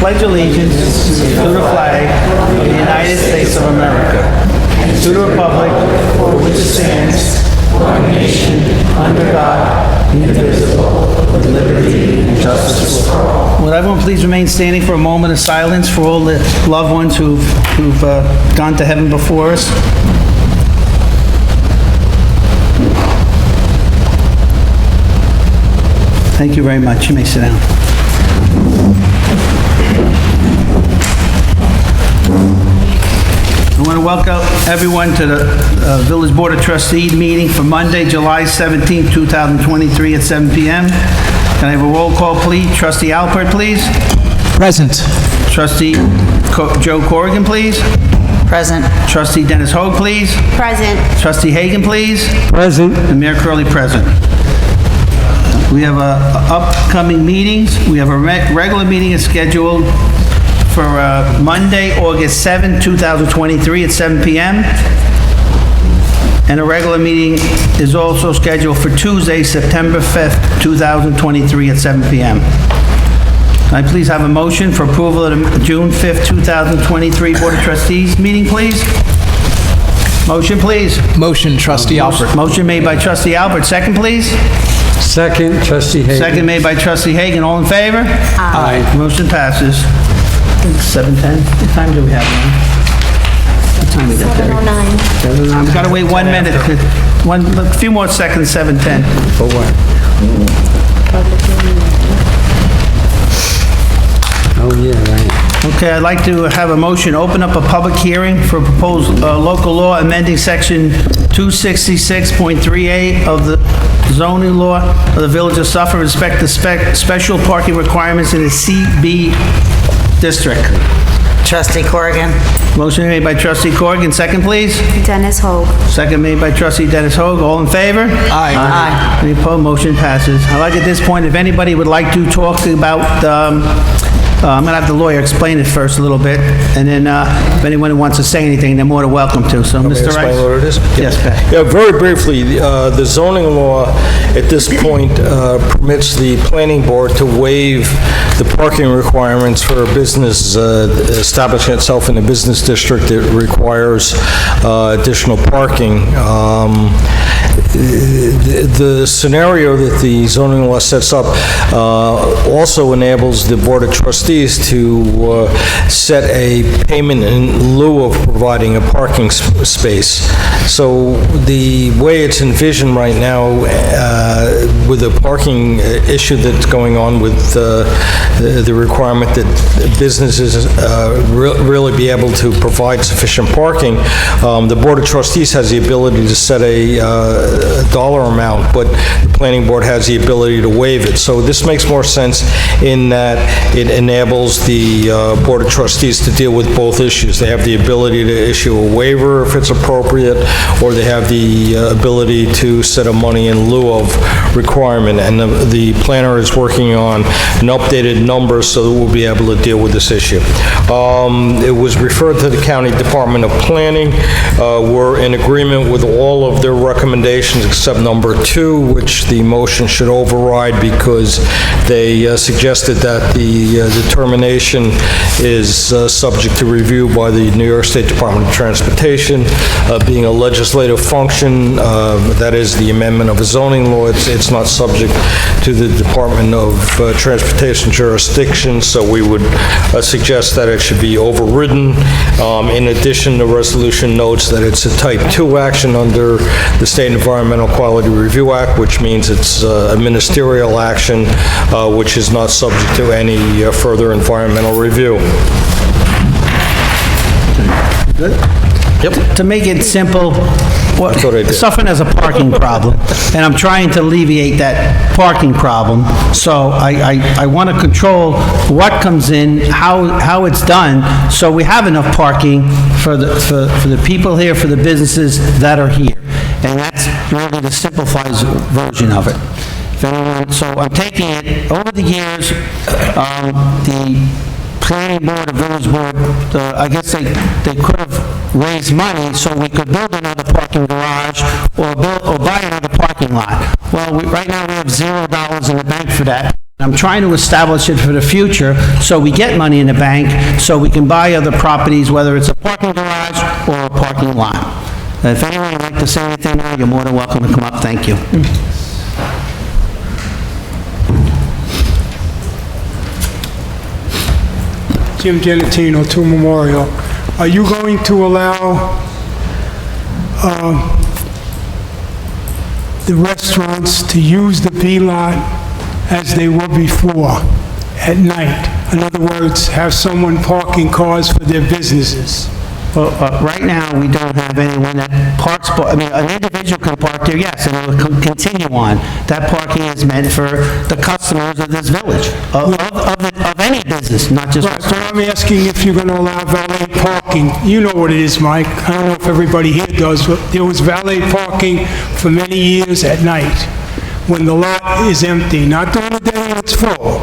pledge allegiance to the flag of the United States of America, and to the republic for which it stands, one nation, under God, indivisible, with liberty and justice for all. Would everyone please remain standing for a moment of silence for all the loved ones who've gone to heaven before us? Thank you very much. You may sit down. I want to welcome everyone to the Village Board of Trustees meeting for Monday, July 17, 2023 at 7 p.m. Can I have a roll call, please? Trustee Alpert, please. Present. Trustee Joe Corrigan, please. Present. Trustee Denis-Hogue, please. Present. Trustee Hagen, please. Present. And Mayor Curley, present. We have upcoming meetings. We have a regular meeting is scheduled for Monday, August 7, 2023 at 7 p.m. And a regular meeting is also scheduled for Tuesday, September 5th, 2023 at 7 p.m. Can I please have a motion for approval of the June 5th, 2023 Board of Trustees meeting, please? Motion, please. Motion, Trustee Alpert. Motion made by Trustee Alpert. Second, please. Second, Trustee Hagen. Second made by Trustee Hagen. All in favor? Aye. Motion passes. 7:10. What time do we have now? What time we got there? 7:09. We've got to wait 1 minute. A few more seconds, 7:10. For what? Oh, yeah, right. Okay, I'd like to have a motion, open up a public hearing for proposed local law amending section 266.38 of the zoning law of the Village of Suffern, respect to special parking requirements in the CB district. Trustee Corrigan. Motion made by Trustee Corrigan. Second, please. Denis-Hogue. Second made by Trustee Denis-Hogue. All in favor? Aye. Aye. Any opposed? Motion passes. I'd like at this point, if anybody would like to talk about, I'm going to have the lawyer explain it first a little bit, and then if anyone wants to say anything, they're more than welcome to. So, Mr. Rice? Explain what it is? Yes, Pat. Yeah, very briefly, the zoning law at this point permits the planning board to waive the parking requirements for a business establishing itself in a business district that requires additional parking. The scenario that the zoning law sets up also enables the Board of Trustees to set a payment in lieu of providing a parking space. So the way it's envisioned right now with the parking issue that's going on with the requirement that businesses really be able to provide sufficient parking, the Board of Trustees has the ability to set a dollar amount, but the planning board has the ability to waive it. So this makes more sense in that it enables the Board of Trustees to deal with both issues. They have the ability to issue a waiver if it's appropriate, or they have the ability to set a money in lieu of requirement. And the planner is working on an updated number so that we'll be able to deal with this issue. It was referred to the County Department of Planning. We're in agreement with all of their recommendations except number 2, which the motion should override because they suggested that the determination is subject to review by the New York State Department of Transportation. Being a legislative function, that is the amendment of a zoning law, it's not subject to the Department of Transportation jurisdiction, so we would suggest that it should be overridden. In addition, the resolution notes that it's a type 2 action under the State Environmental Quality Review Act, which means it's a ministerial action, which is not subject to any further environmental review. Good? Yep. To make it simple, That's what I did. Suffern has a parking problem, and I'm trying to alleviate that parking problem. So I want to control what comes in, how it's done, so we have enough parking for the people here, for the businesses that are here. And that's really the simplified version of it. So I'm taking it, over the years, the planning board, the village board, I guess they could have raised money so we could build another parking garage or buy another parking lot. Well, right now we have $0 in the bank for that. I'm trying to establish it for the future, so we get money in the bank, so we can buy other properties, whether it's a parking garage or a parking lot. If anyone would like to say anything now, you're more than welcome to come up. Thank you. Jim Genito, 2 Memorial. Are you going to allow the restaurants to use the B-lot as they were before, at night? In other words, have someone parking cars for their businesses? Well, right now, we don't have anyone that parks, I mean, an individual can park there, yes, and it will continue on. That parking is meant for the customers of this village, of any business, not just Right, restaurants. so I'm asking if you're going to allow valet parking. You know what it is, Mike. I don't know if everybody here does, but there was valet parking for many years at night when the lot is empty, not during the day when it's full.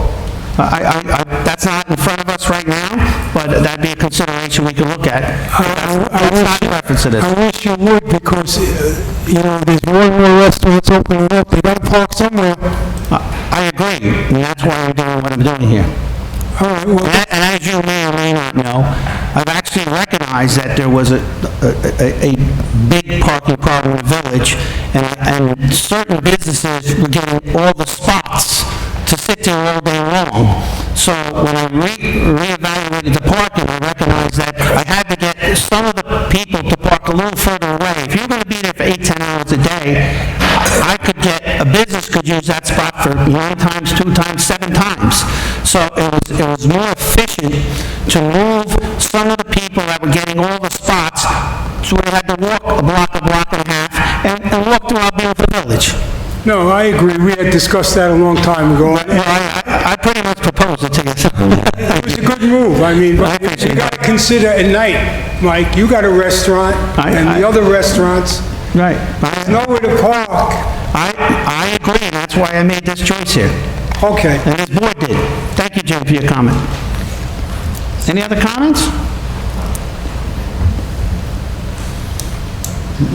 That's not in front of us right now, but that'd be a consideration we could look at. That's not in reference to this. I wish you would, because, there's more and more restaurants opening up. They gotta park somewhere. I agree, and that's why I'm doing what I'm doing here. All right, well, And as you may or may not know, I've actually recognized that there was a big parking problem in the village, and certain businesses were getting all the spots to sit there all day long. So when I reevaluated the parking, I recognized that I had to get some of the people to park a little further away. If you're going to be there for 8, 10 hours a day, a business could use that spot for 1 times, 2 times, 7 times. So it was more efficient to move some of the people that were getting all the spots, so we had to walk a block and a half, and walk through our beautiful village. no, I agree. We had discussed that a long time ago. I pretty much proposed it to you. It was a good move. I mean, I but appreciate you that. gotta consider at night, Mike, you got a restaurant, and the other restaurants, Right. nowhere to park. I agree, and that's why I made this choice here. Okay. And this board did. Thank you, Jim, for your comment. Any other comments?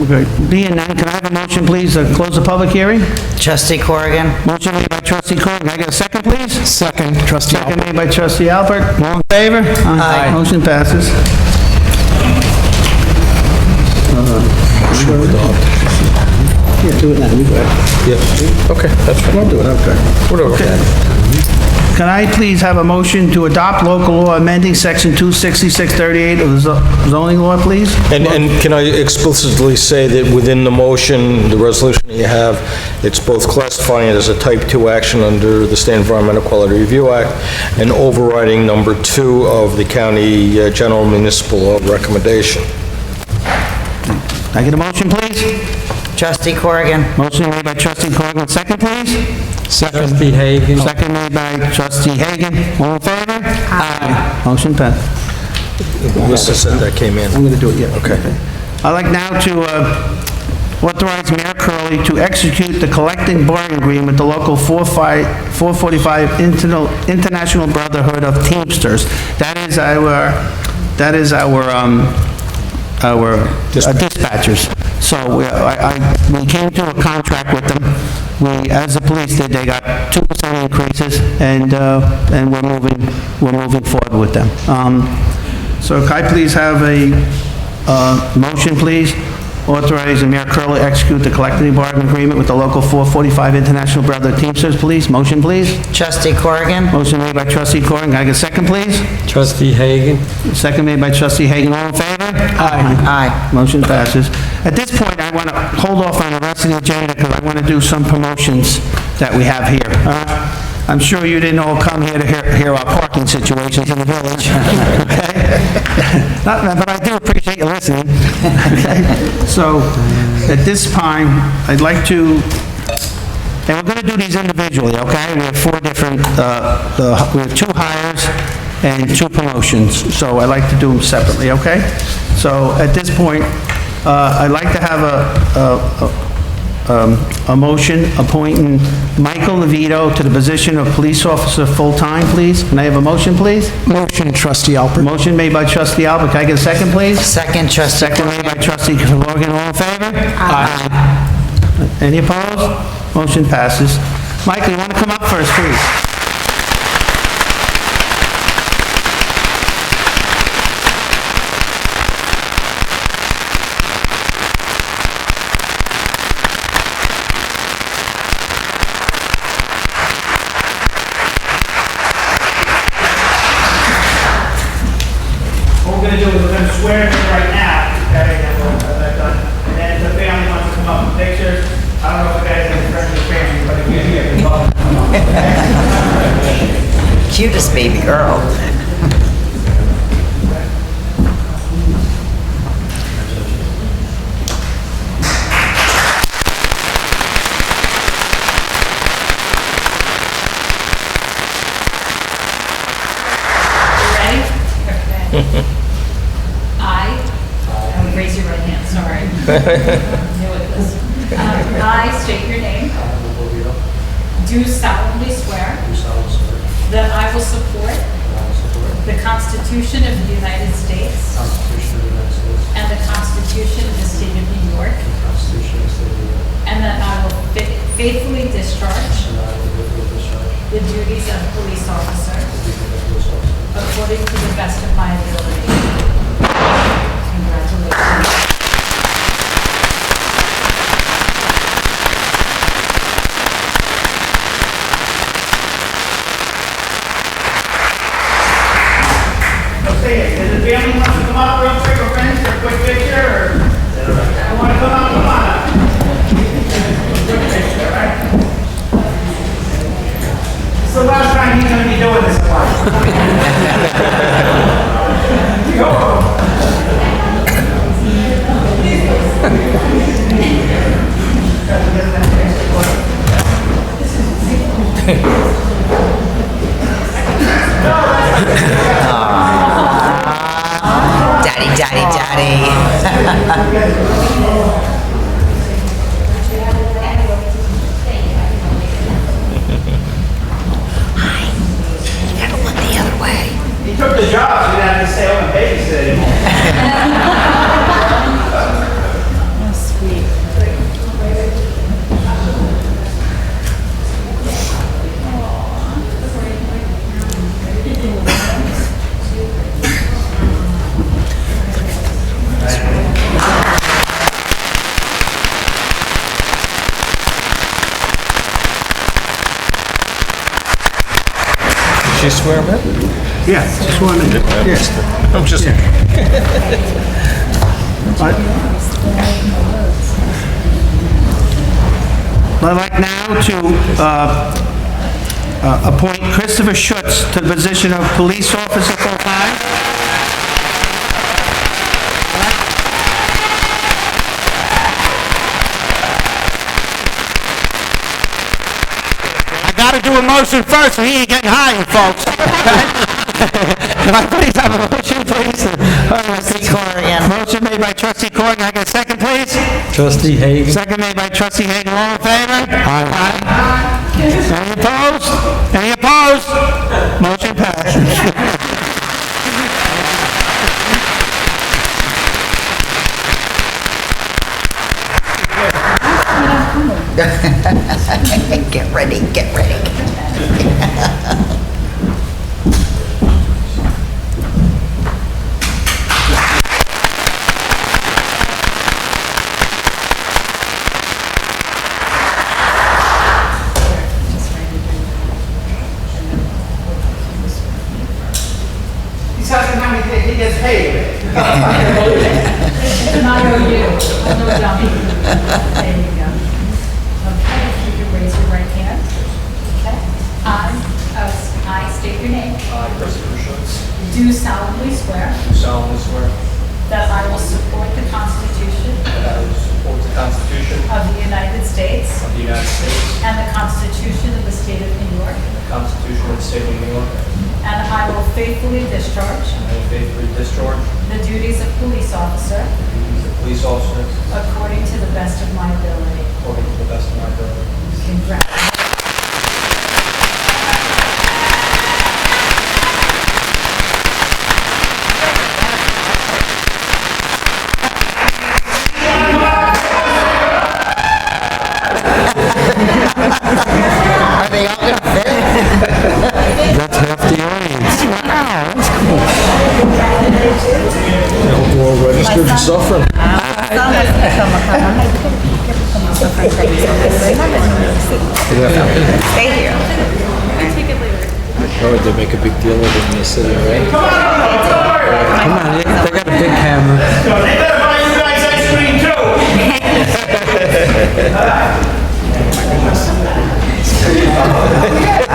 Okay. Being none, can I have a motion, please, to close the public hearing? Trustee Corrigan. Motion made by trustee Clerk. Can I get a second, please? Second, trustee Second Alpert. made by trustee Alpert. All in favor? Aye. Motion passes. Yeah, do it now. Okay, that's fine. We'll do it, okay. Whatever. Can I please have a motion to adopt local law amending section 26638 of the zoning law, please? And can I explicitly say that within the motion, the resolution you have, it's both classifying it as a type 2 action under the State Environmental Quality Review Act and overriding number 2 of the county general municipal law recommendation. Can I get a motion, please? Trustee Corrigan. Motion made by trustee Corrigan, second, please? Second, Trustee Hagen. Second made by trustee Hagen. All in favor? Aye. Motion passed. Melissa said that came in. I'm going to do it, yeah. Okay. I'd like now to authorize Mayor Curley to execute the collective bargaining agreement with the local 445 International Brotherhood of Teamsters. That is our dispatchers. So we came to a contract with them. We, as the police did, they got 2% increases, and we're moving forward with them. So can I please have a motion, please? Authorizing Mayor Curley to execute the collective bargaining agreement with the local 445 International Brotherhood Teamsters, please. Motion, please. Trustee Corrigan. Motion made by trustee Corrigan. Can I get a second, please? Trustee Hagen. Second made by trustee Hagen. All in favor? Aye. Motion passes. At this point, I want to hold off on the rest of the agenda because I want to do some promotions that we have here. I'm sure you didn't all come here to hear our parking situations in the village. Okay? But I do appreciate you listening. Okay? So, at this time, I'd like to, and we're going to do these individually, okay? We have 4 different, we have 2 hires and 2 promotions, so I'd like to do them separately, okay? So, at this point, I'd like to have a motion appointing Michael Levito to the position of police officer full-time, please. Can I have a motion, please? motion, trustee Alpert. Motion made by trustee Alpert. Can I get a second, please? Second, Trustee Second made by Corrigan. trustee Corrigan. All in favor? Aye. Any opposed? Motion passes. Michael, you want to come up first, please? Cutest baby girl. Ready? Okay. Raise your right hand, sorry. Knew it was. I state your name. Do solemnly swear that I will support the Constitution of the United States and the Constitution of the State of New York, and that I will faithfully discharge the duties of police officer according to the best of my ability. Congratulations. Okay, does the family want to come up real quick, or friends, for a quick picture, or? You want to come up, come on up. Quick picture, all right? It's the last time he's going to be doing this life. Go. Daddy. Hi. You gotta look the other way. He took the job, so we didn't have to stay home and babysit anymore. She swear him in? Yeah, just one minute. Yeah. I'm just... I'd like now to appoint Christopher Schutz to the position of police officer full-time. I gotta do a motion first, so he ain't getting hired, folks. Can I please have a motion, please? Trustee Corrigan. Motion made by trustee Corrigan. I get a second, please? Trustee Hagen. Second made by trustee Hagen. All in favor? Aye. Any opposed? Any opposed? Motion passes. Get ready. He's asking how many he gets paid. And I owe you. I'm no dummy. There you go. Okay, if you could raise your right hand. Okay. I state your name. I, Christopher Schutz, Do solemnly swear do solemnly swear that I will support the Constitution that I will support the Constitution of the United States of the United States and the Constitution of the State of New York, and the Constitution of the State of New York, and I will faithfully discharge and I will faithfully discharge the duties of police officer the duties of police officer according to the best of my ability. according to the best of my ability. Congratulations. Are they all gonna fit? That's half the audience. Wow, that's cool. We're registered in Suffern. Stay here. Oh, they make a big deal of it in the city, right? Come on, they got a big camera. They better buy you guys ice cream too. Oh my goodness.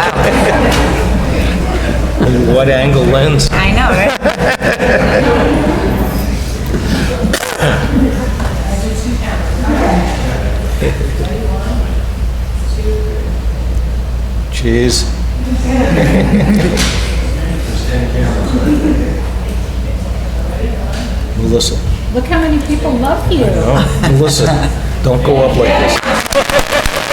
Cheers. Melissa. Look how many people love you. Oh, Melissa, don't go up like this.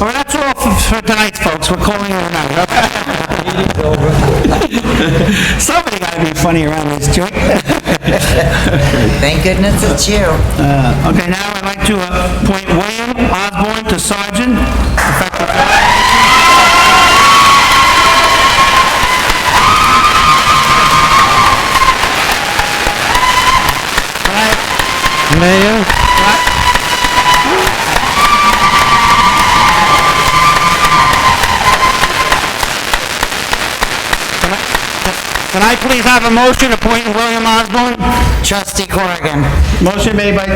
Well, that's all for tonight, folks. We're calling it a night. Somebody got to be funny around this joint. Thank goodness it's you. Okay, now I'd like to appoint William Osborne to sergeant, effective Mayor, Can I please have a motion appointing William Osborne? Trustee Corrigan. Motion made by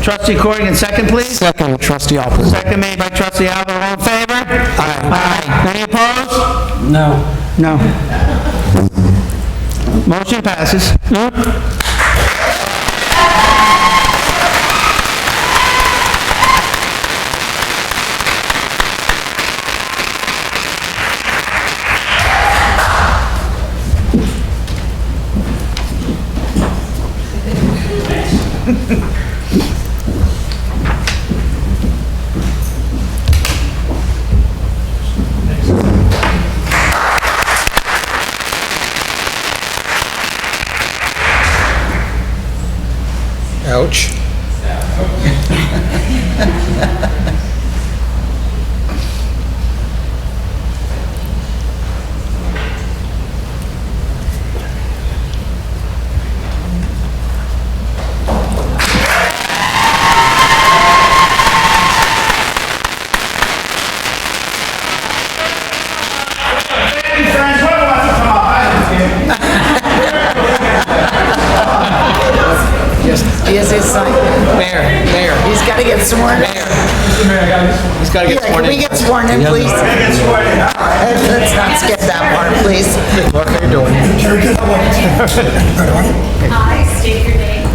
trustee Corrigan, second please. Second, trustee Alpert. Second made by trustee Alpert, all in favor? Aye. Any opposed? no. No. Motion passes. Ouch. He is his son. Mayor. He's got to get sworn in. He's got to get Yeah, sworn can we in. get sworn in, please? Let's not skip that part, please. What are you doing? I state your name.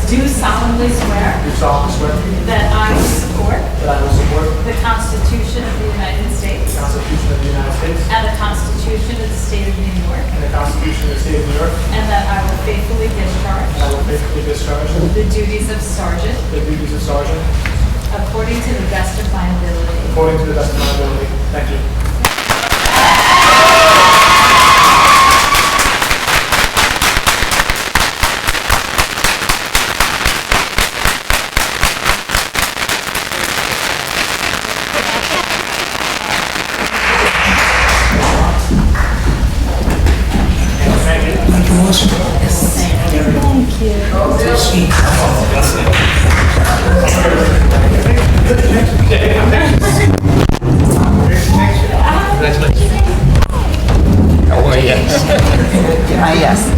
Do solemnly swear. That I will support. The Constitution of the United States. And the Constitution of the State of New York. And that I will faithfully discharge. The duties of sergeant. According to the best of my ability. Thank you. Yes.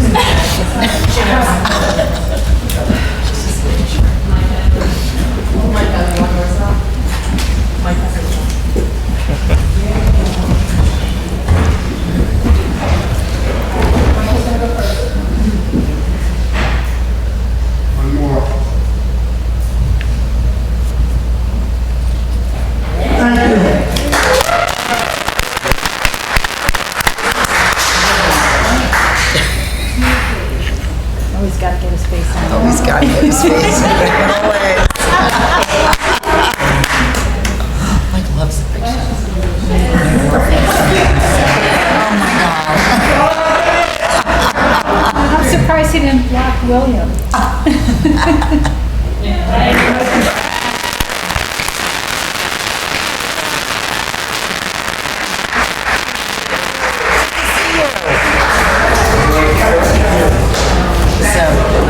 Always got to get his face on. Always got to get his face. Always. Mike loves the picture. Oh my God. I'm surprised he didn't block William. So,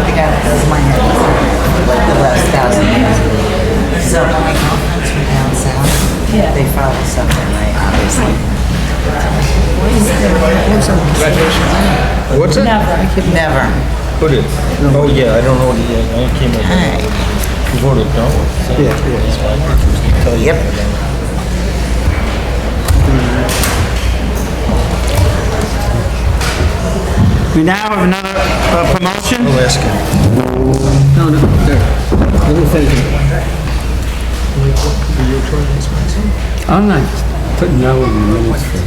the guy that does my hair, like the last 1,000 years. So, when my girlfriends were down south, they follow Suffern, right, obviously. What's it? Never. Never. Who did? Oh, yeah, I don't know what he did. I came up. Hey. voted no? Yep. We now have another promotion. I'll ask him. No, there. Let me finish it. I'm not putting no in the minutes for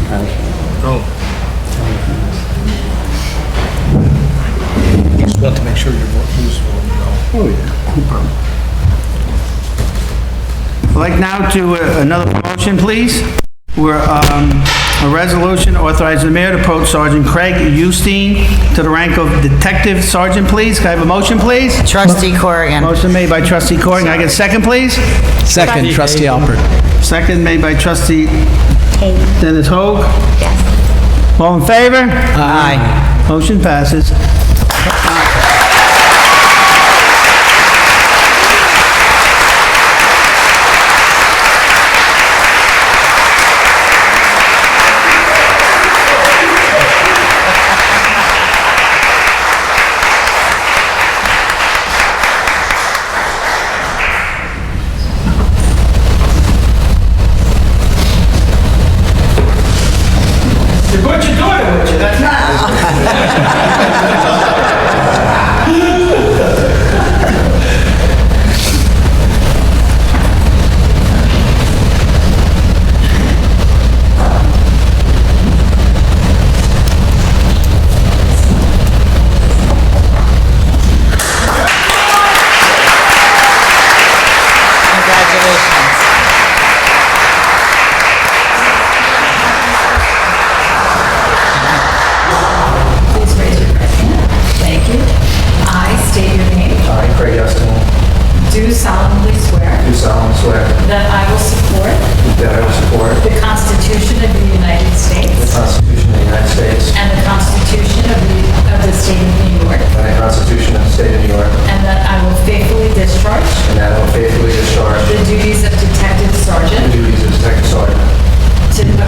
Just want to make sure you're who's voting no. Oh, yeah, no problem. I'd like now to another promotion, please. We're, a resolution authorizing the mayor to promote Sergeant Craig Eustine to the rank of Detective Sergeant, please. Can I have a motion, please? Trustee Corrigan. Motion made by Trustee Corrigan. Can I get a second, please? Second, Trustee Alpert. Second made by Trustee Denis-Hogue. Yes. All in favor? Aye. Motion passes. You put your daughter with you, that's Congratulations. Please raise your right hand. Thank you. I state your name. I, Craig Euston, Do solemnly swear do solemnly swear that I will support that I will support the Constitution of the United the States Constitution of the United States and the Constitution of the State of New York, and the Constitution of the State of New York, and that I will faithfully discharge and that I will faithfully discharge the duties of Detective the Sergeant duties of Detective Sergeant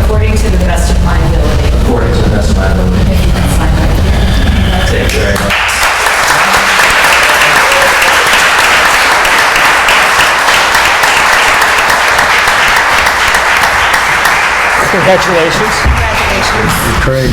according to the best of my ability. according to the best of my ability. If you can sign right here. Thank you very much. Congratulations. Craig.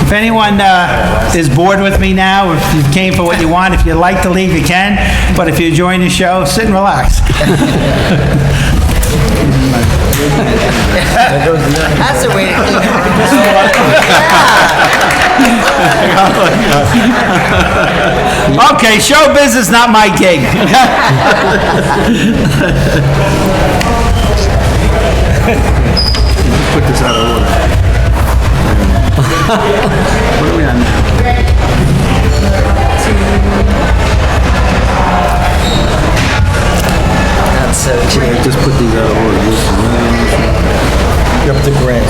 If anyone is bored with me now, if you came for what you want, if you'd like to leave, you can. But if you're enjoying the show, sit and relax. That's a way to clean it. Okay, show business, not my gig. Put this out of order. What are we on now? That's so true. Just put these out of order. You're up to grant.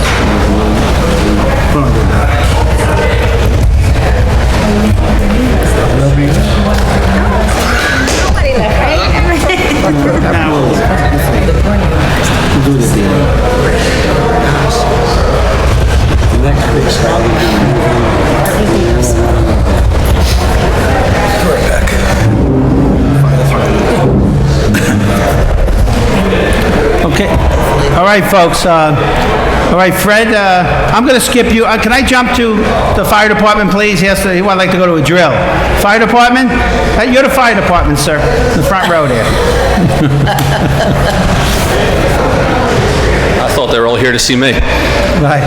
Nobody left, right? Do this thing. Next big stop. Okay. All right, folks. All right, Fred, I'm going to skip you. Can I jump to the fire department, please? He would like to go to a drill. Fire department? You're the fire department, sir. The front row there. I thought they were all here to see me. Right.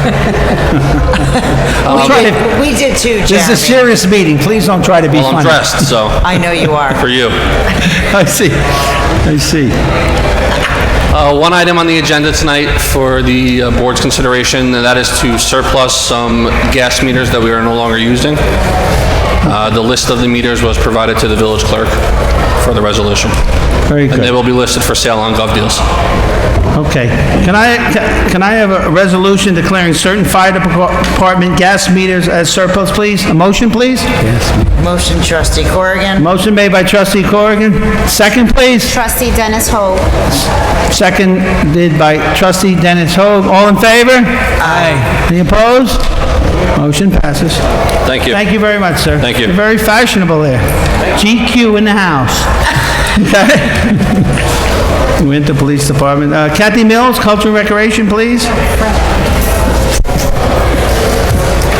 Don't try to- We did too, Jeremy. This is a serious meeting. Please don't try to be Well, I'm funny. dressed, so, I know you are. for you. I see. I see. One item on the agenda tonight for the board's consideration, and that is to surplus some gas meters that we are no longer using. The list of the meters was provided to the village clerk for the resolution. Very And they good. will be listed for sale on GovDeals. Okay. Can I have a resolution declaring certain fire department gas meters as surplus, please? A motion, please? Motion, trustee Corrigan. Motion made by trustee Corrigan. Second, please. Trustee Denis-Hogue. Seconded by trustee Denis-Hogue. All in favor? Aye. Any opposed? Motion passes. Thank you. Thank you very much, sir. Thank you. You're very fashionable there. GQ in the house. Okay. Winter Police Department. Cathy Mills, Culture and Recreation, please.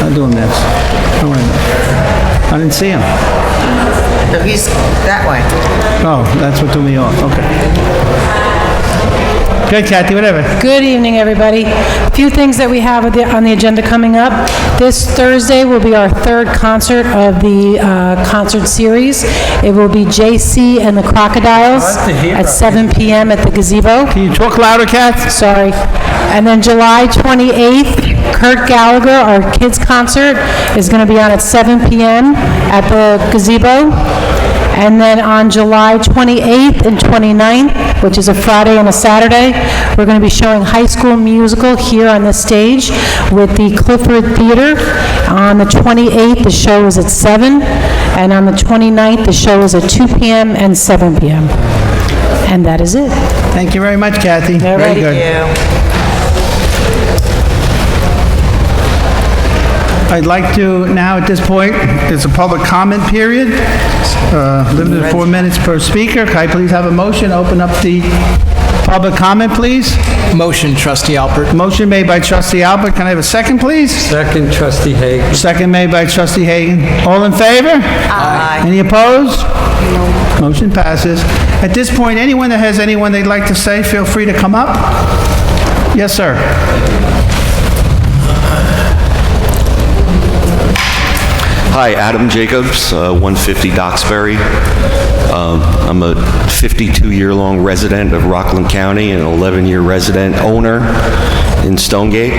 I'm doing this. Don't worry about it. I didn't see him. So he's that way. Oh, that's what threw me off. Okay. Good, Cathy, whatever. Good evening, everybody. A few things that we have on the agenda coming up. This Thursday will be our third concert of the concert series. It will be JC and the Crocodiles at 7 p.m. at the gazebo. Can you talk louder, Kath? Sorry. And then July 28th, Kurt Gallagher, our kids' concert, is going to be on at 7 p.m. at the gazebo. And then on July 28th and 29th, which is a Friday and a Saturday, we're going to be showing High School Musical here on the stage with the Clifford Theater. On the 28th, the show is at 7, and on the 29th, the show is at 2 p.m. and 7 p.m. And that is it. Thank you very much, Cathy. Very good. I'd like to, now at this point, it's a public comment period, limited to 4 minutes per speaker. Can I please have a motion, open up the public comment, please? Motion, trustee Alpert. Motion made by trustee Alpert. Can I have a second, please? Second, trustee Hagen. Second made by trustee Hagen. All in favor? Aye. Any opposed? Motion passes. At this point, anyone that has anyone they'd like to say, feel free to come up. Yes, sir. Hi, Adam Jacobs, 150 Doxbury. I'm a 52-year-long resident of Rockland County and an 11-year resident owner in Stonegate.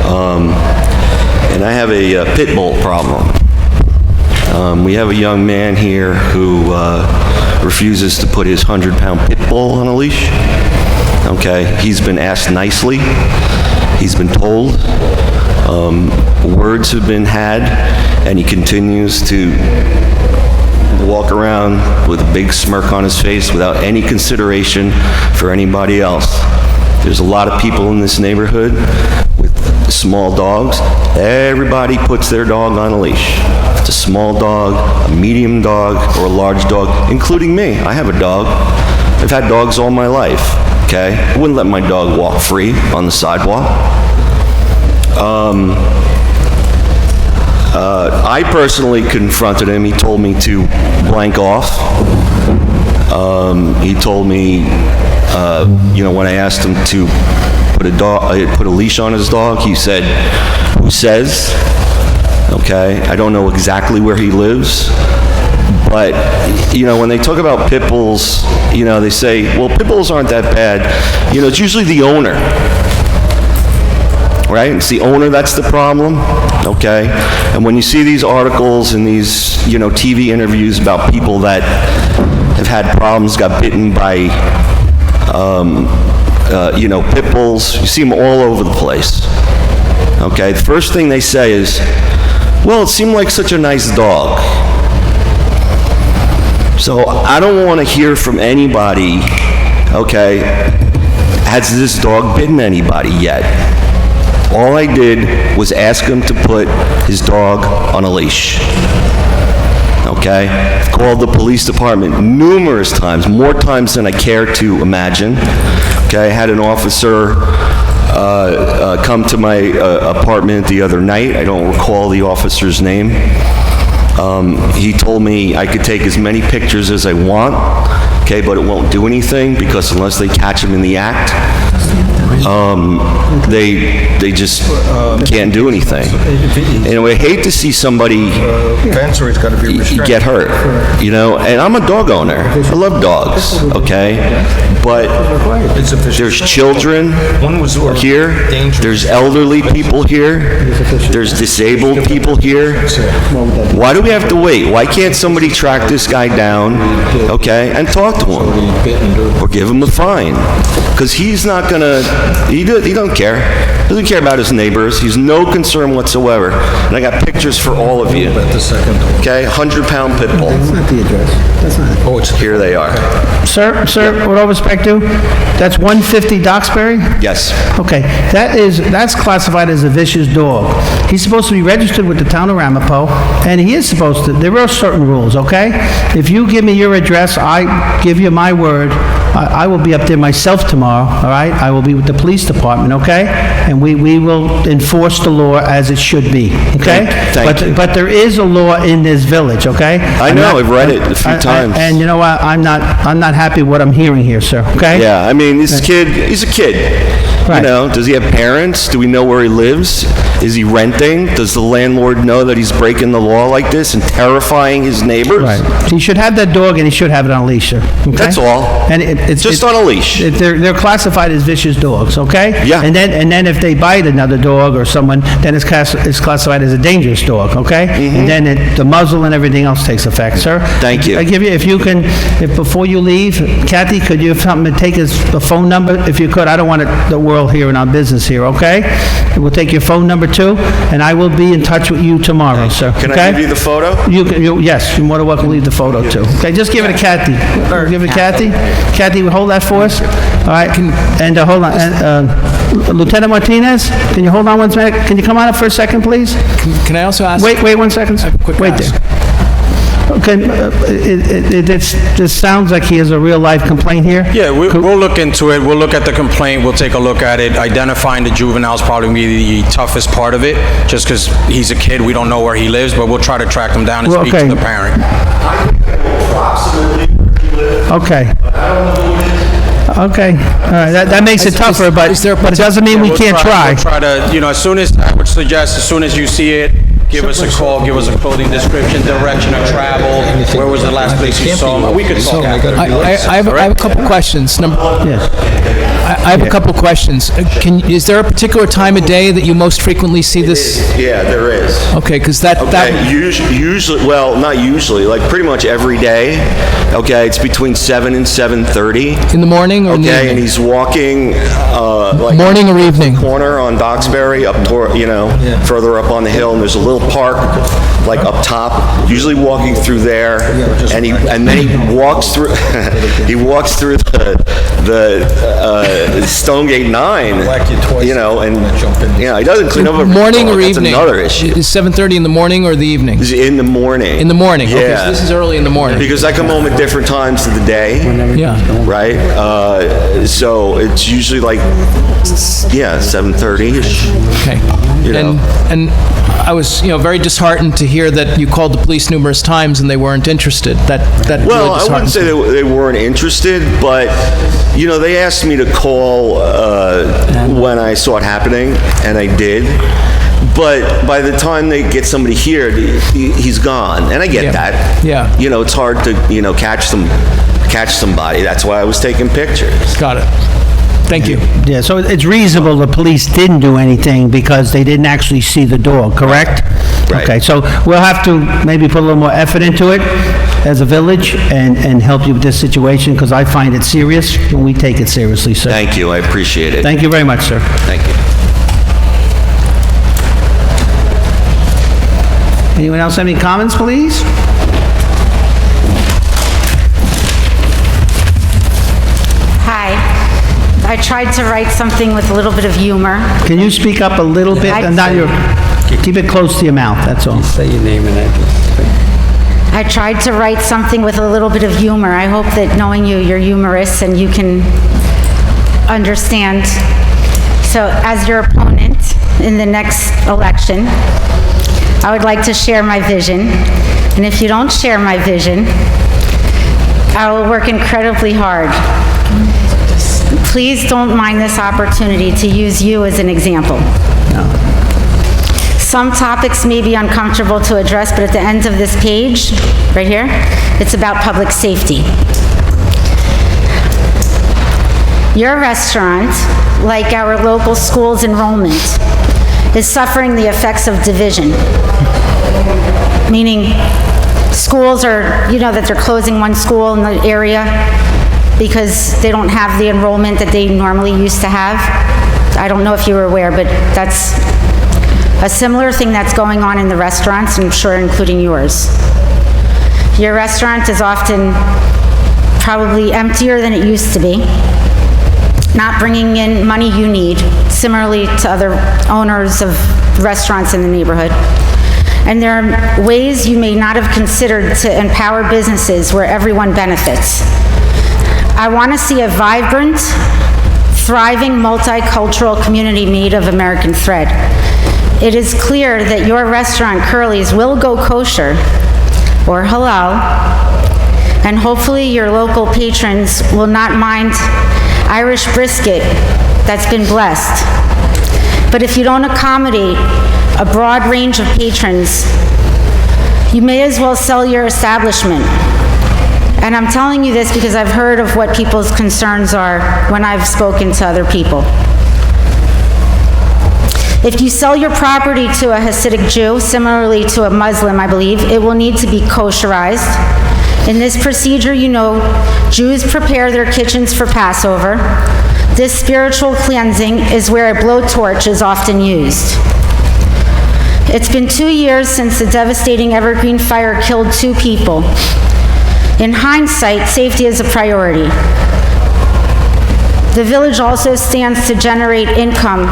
And I have a pit bull problem. We have a young man here who refuses to put his 100-pound pit bull on a leash. Okay, he's been asked nicely. He's been told. Words have been had, and he continues to walk around with a big smirk on his face without any consideration for anybody else. There's a lot of people in this neighborhood with small dogs. Everybody puts their dog on a leash. If it's a small dog, a medium dog, or a large dog, including me. I have a dog. I've had dogs all my life, okay? I wouldn't let my dog walk free on the sidewalk. I personally confronted him. He told me to blank off. He told me, when I asked him to put a leash on his dog, he said, "Who says?" Okay, I don't know exactly where he lives, but, when they talk about pit bulls, they say, well, pit bulls aren't that bad. It's usually the owner. Right? It's the owner that's the problem, okay? And when you see these articles and these, TV interviews about people that have had problems, got bitten by, pit bulls, you see them all over the place, okay? The first thing they say is, well, it seemed like such a nice dog. So I don't want to hear from anybody, okay, has this dog bitten anybody yet? All I did was ask him to put his dog on a leash. Okay? I've called the police department numerous times, more times than I care to imagine. Okay? I had an officer come to my apartment the other night. I don't recall the officer's name. He told me I could take as many pictures as I want, okay, but it won't do anything because unless they catch him in the act, they just can't do anything. And I hate to see somebody get hurt, and I'm a dog owner. I love dogs, okay? but It's official. there's children One was here, dangerous. there's elderly people here, there's disabled people here. Why do we have to wait? Why can't somebody track this guy down, okay, and talk to him? Or give him a fine? Because he's not gonna, he don't care. Doesn't care about his neighbors. He's no concern whatsoever. And I got pictures for all of you. At the second. Okay, 100-pound pit bull. That's not the address. That's not it. Oh, it's Here they are. Sir, with all respect to, that's 150 Duxbury? Yes. Okay, that's classified as a vicious dog. He's supposed to be registered with the town of Ramapo, and he is supposed to, there are certain rules, okay? If you give me your address, I give you my word, I will be up there myself tomorrow, all right? I will be with the police department, okay? And we will enforce the law as it should be, okay? Thank you. But there is a law in this village, okay? I know, I've read it a few times. And you know what, I'm not happy with what I'm hearing here, sir, okay? Yeah, I mean, this kid, he's a kid. You Right. know, does he have parents? Do we know where he lives? Is he renting? Does the landlord know that he's breaking the law like this and terrifying his neighbors? Right. He should have that dog, and he should have it on a leash, sir, okay? That's all. And it's Just on a leash. They're classified as vicious dogs, okay? Yeah. And then if they bite another dog or someone, then it's classified as a dangerous dog, okay? And then the muzzle and everything else takes effect, sir. Thank you. I give you, if before you leave, Cathy, could you have something to take the phone number, if you could? I don't want the world here in our business here, okay? We'll take your phone number too, and I will be in touch with you tomorrow, sir. Can okay? I give you the photo? Yes, you're more than welcome to leave the photo too. Okay, just give it to Cathy. Give it to Cathy. Cathy, hold that for us. All right, and hold on. Lieutenant Martinez, can you hold on one second? Can you come on up for a second, please? Can I also ask? Wait 1 second. have a quick Wait ask. there. Okay, this sounds like he has a real-life complaint here. Yeah, we'll look into it. We'll look at the complaint. We'll take a look at it. Identifying the juvenile is probably going to be the toughest part of it, just because he's a kid. We don't know where he lives, but we'll try to track him down and Well, speak okay. to the parent. Okay. Okay, all right, that makes it tougher, but it doesn't mean we can't try. We'll try to, as soon as, I would suggest, as soon as you see it, give us a call, give us a clothing description, direction of travel, where was the last place you saw him? We could talk after. I have a couple questions. Yes. I have a couple questions. Is there a particular time of day that you most frequently see this? Yeah, there is. Okay, because that Usually, well, not usually, like pretty much every day, okay, it's between 7 and 7:30. in the morning or in the Okay, and evening? he's walking, like... Morning or evening? Corner on Doxbury, up toward, further up on the hill, and there's a little park, like up top, usually walking through there, and then he walks through, he walks through the Stonegate 9, and, he doesn't clean up every Morning dog. or That's evening? another issue. Is 7:30 in the morning or the evening? It's in the morning. In the morning, okay, Yeah. so this is early in the morning. Because I come home at different times of the day, Yeah. right? So it's usually like, 7:30-ish. Okay. And I was, very disheartened to hear that you called the police numerous times and they weren't interested. That Well, really I wouldn't disheartened say me. they weren't interested, but, they asked me to call when I saw it happening, and I did. But by the time they get somebody here, he's gone, and I get Yeah. that. Yeah. It's hard to, catch somebody. That's why I was taking pictures. Got it. Thank you. Yeah, so it's reasonable the police didn't do anything because they didn't actually see the dog, correct? Right. Okay, so we'll have to maybe put a little more effort into it as a village and help you with this situation, because I find it serious, and we take it seriously, sir. Thank you, I appreciate it. Thank you very much, sir. Thank you. Anyone else have any comments, please? Hi. I tried to write something with a little bit of humor. Can you speak up a little bit? Keep it close to your mouth, that's all. Say your name and address. I tried to write something with a little bit of humor. I hope that knowing you, you're humorous and you can understand. So as your opponent in the next election, I would like to share my vision. And if you don't share my vision, I will work incredibly hard. Please don't mind this opportunity to use you as an example. Some topics may be uncomfortable to address, but at the end of this page, right here, it's about public safety. Your restaurant, like our local schools' enrollment, is suffering the effects of division. Meaning, schools are, you know, that they're closing one school in the area because they don't have the enrollment that they normally used to have. I don't know if you were aware, but that's a similar thing that's going on in the restaurants, I'm sure including yours. Your restaurant is often probably emptier than it used to be, not bringing in money you need, similarly to other owners of restaurants in the neighborhood. And there are ways you may not have considered to empower businesses where everyone benefits. I want to see a vibrant, thriving, multicultural community made of American thread. It is clear that your restaurant, Curley's, will go kosher or halal, and hopefully your local patrons will not mind Irish brisket that's been blessed. But if you don't accommodate a broad range of patrons, you may as well sell your establishment. And I'm telling you this because I've heard of what people's concerns are when I've spoken to other people. If you sell your property to a Hasidic Jew, similarly to a Muslim, I believe, it will need to be kosherized. In this procedure, you know, Jews prepare their kitchens for Passover. This spiritual cleansing is where a blowtorch is often used. It's been 2 years since the devastating Evergreen fire killed 2 people. In hindsight, safety is a priority. The village also stands to generate income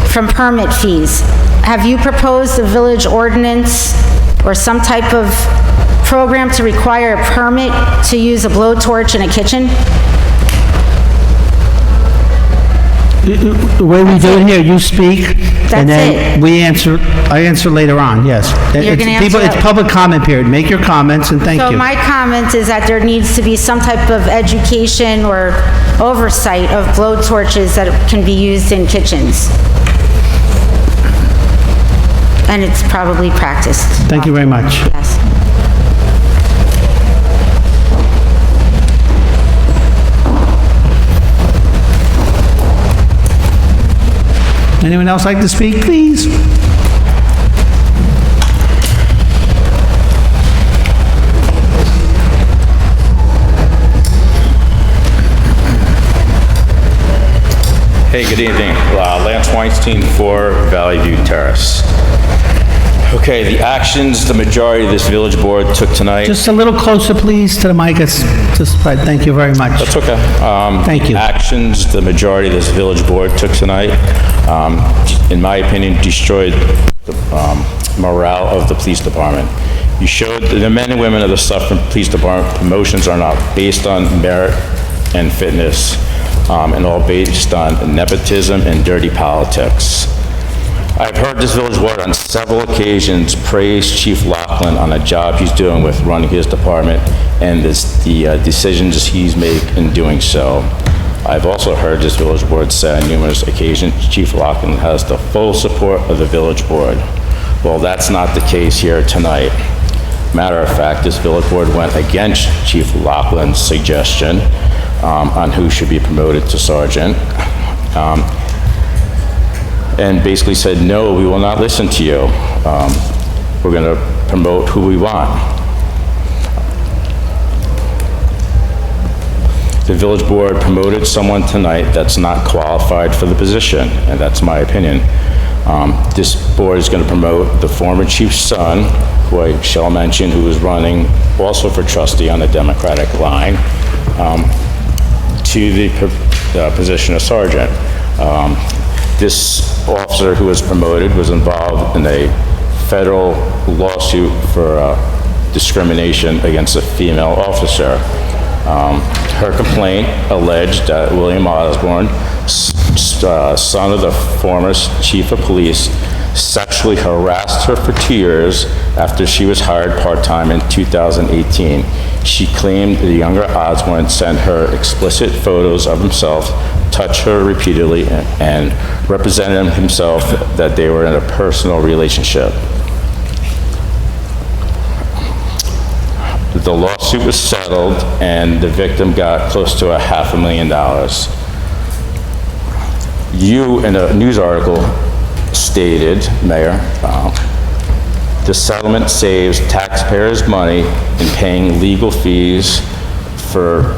from permit fees. Have you proposed a village ordinance or some type of program to require a permit to use a blowtorch in a kitchen? The way we do it here, you speak, and then I answer later on, yes. You're gonna answer It's that? public comment period. Make your comments, and thank So you. my comment is that there needs to be some type of education or oversight of blowtorches that can be used in kitchens. And it's probably practiced. Thank you very much. Yes. Anyone else like to speak, please? Hey, good evening. Lance Weinstein for Valley View Terrace. Okay, the actions the majority of this village board took tonight. Just a little closer, please, to the mic. It's just right. Thank you very much. That's okay. Thank you. Actions the majority of this village board took tonight, in my opinion, destroyed the morale of the police department. You showed that the men and women of the Suffern Police Department promotions are not based on merit and fitness, and all based on nepotism and dirty politics. I've heard this village board on several occasions praise Chief Laughlin on a job he's doing with running his department and the decisions he's made in doing so. I've also heard this village board say on numerous occasions Chief Laughlin has the full support of the village board. Well, that's not the case here tonight. Matter of fact, this village board went against Chief Laughlin's suggestion on who should be promoted to sergeant. And basically said, no, we will not listen to you. We're going to promote who we want. The village board promoted someone tonight that's not qualified for the position, and that's my opinion. This board is going to promote the former chief's son, who I shall mention, who is running also for trustee on the Democratic line, to the position of sergeant. This officer who was promoted was involved in a federal lawsuit for discrimination against a female officer. Her complaint alleged that William Osborne, son of the former chief of police, sexually harassed her for 2 years after she was hired part-time in 2018. She claimed the younger Osborne sent her explicit photos of himself, touched her repeatedly, and represented himself that they were in a personal relationship. The lawsuit was settled and the victim got close to $500,000. You, in a news article, stated, Mayor, the settlement saves taxpayers money in paying legal fees for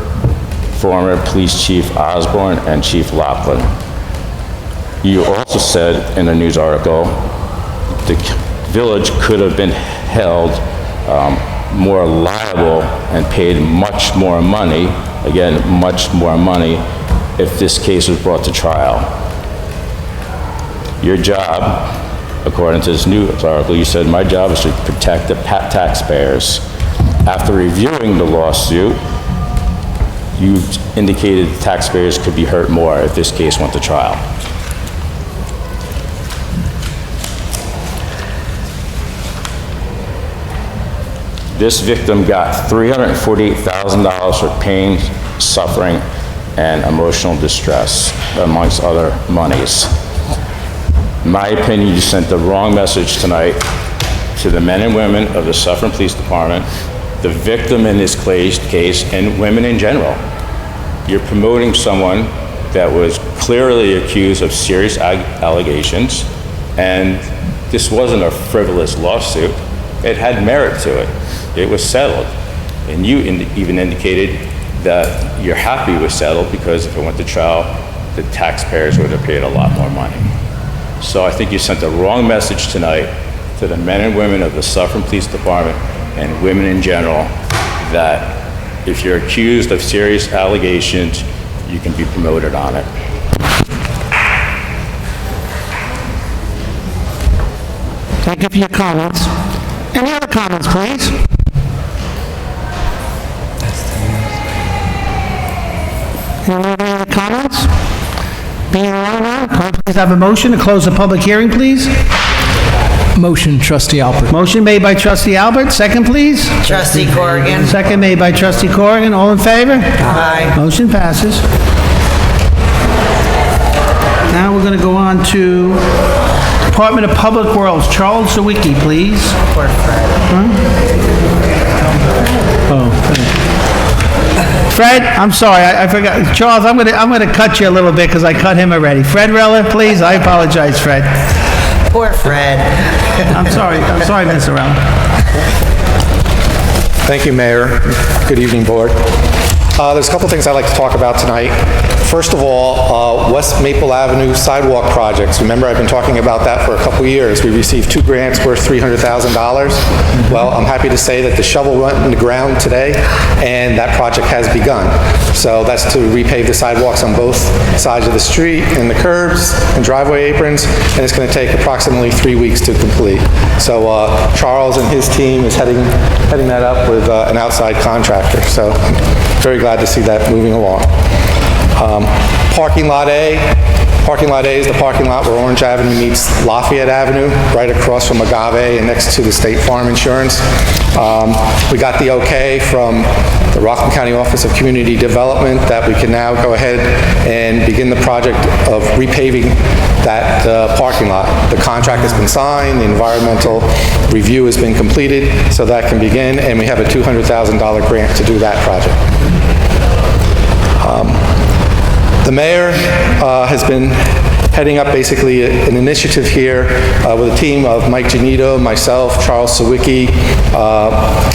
former Police Chief Osborne and Chief Laughlin. You also said in a news article, the village could have been held more liable and paid much more money, again, much more money, if this case was brought to trial. Your job, according to this news article, you said, my job is to protect the taxpayers. After reviewing the lawsuit, you indicated the taxpayers could be hurt more if this case went to trial. This victim got $348,000 for pain, suffering, and emotional distress, amongst other monies. In my opinion, you sent the wrong message tonight to the men and women of the Suffern Police Department, the victim in this case, and women in general. You're promoting someone that was clearly accused of serious allegations, and this wasn't a frivolous lawsuit. It had merit to it. It was settled. And you even indicated that you're happy it was settled because if it went to trial, the taxpayers would have paid a lot more money. So I think you sent the wrong message tonight to the men and women of the Suffern Police Department and women in general that if you're accused of serious allegations, you can be promoted on it. Thank you for your comments. Any other comments, please? Any other comments? Being none, can I please have a motion to close the public hearing, please? Motion, Trustee Alpert. Motion made by Trustee Alpert, second, please. Trustee Corrigan. Second made by Trustee Corrigan. All in favor? Aye. Motion passes. Now we're going to go on to Department of Public Works. Charles Sawicki, please. Poor Fred. Fred, I'm sorry, I forgot. Charles, I'm gonna cut you a little bit because I cut him already. Fred Rella, please. I apologize, Fred. Poor Fred. I'm sorry, Mr. Rella. Thank you, Mayor. Good evening, Board. There's a couple things I'd like to talk about tonight. First of all, West Maple Avenue sidewalk projects. Remember, I've been talking about that for a couple years. We received 2 grants worth $300,000. Well, I'm happy to say that the shovel went in the ground today, and that project has begun. So that's to repave the sidewalks on both sides of the street and the curbs and driveway aprons, and it's going to take approximately 3 weeks to complete. So Charles and his team is heading that up with an outside contractor. So very glad to see that moving along. Parking Lot A. Parking Lot A is the parking lot where Orange Avenue meets Lafayette Avenue, right across from Agave and next to the State Farm Insurance. We got the okay from the Rockland County Office of Community Development that we can now go ahead and begin the project of repaving that parking lot. The contract has been signed, the environmental review has been completed, so that can begin, and we have a $200,000 grant to do that project. The mayor has been heading up basically an initiative here with a team of Mike Genito, myself, Charles Sawicki,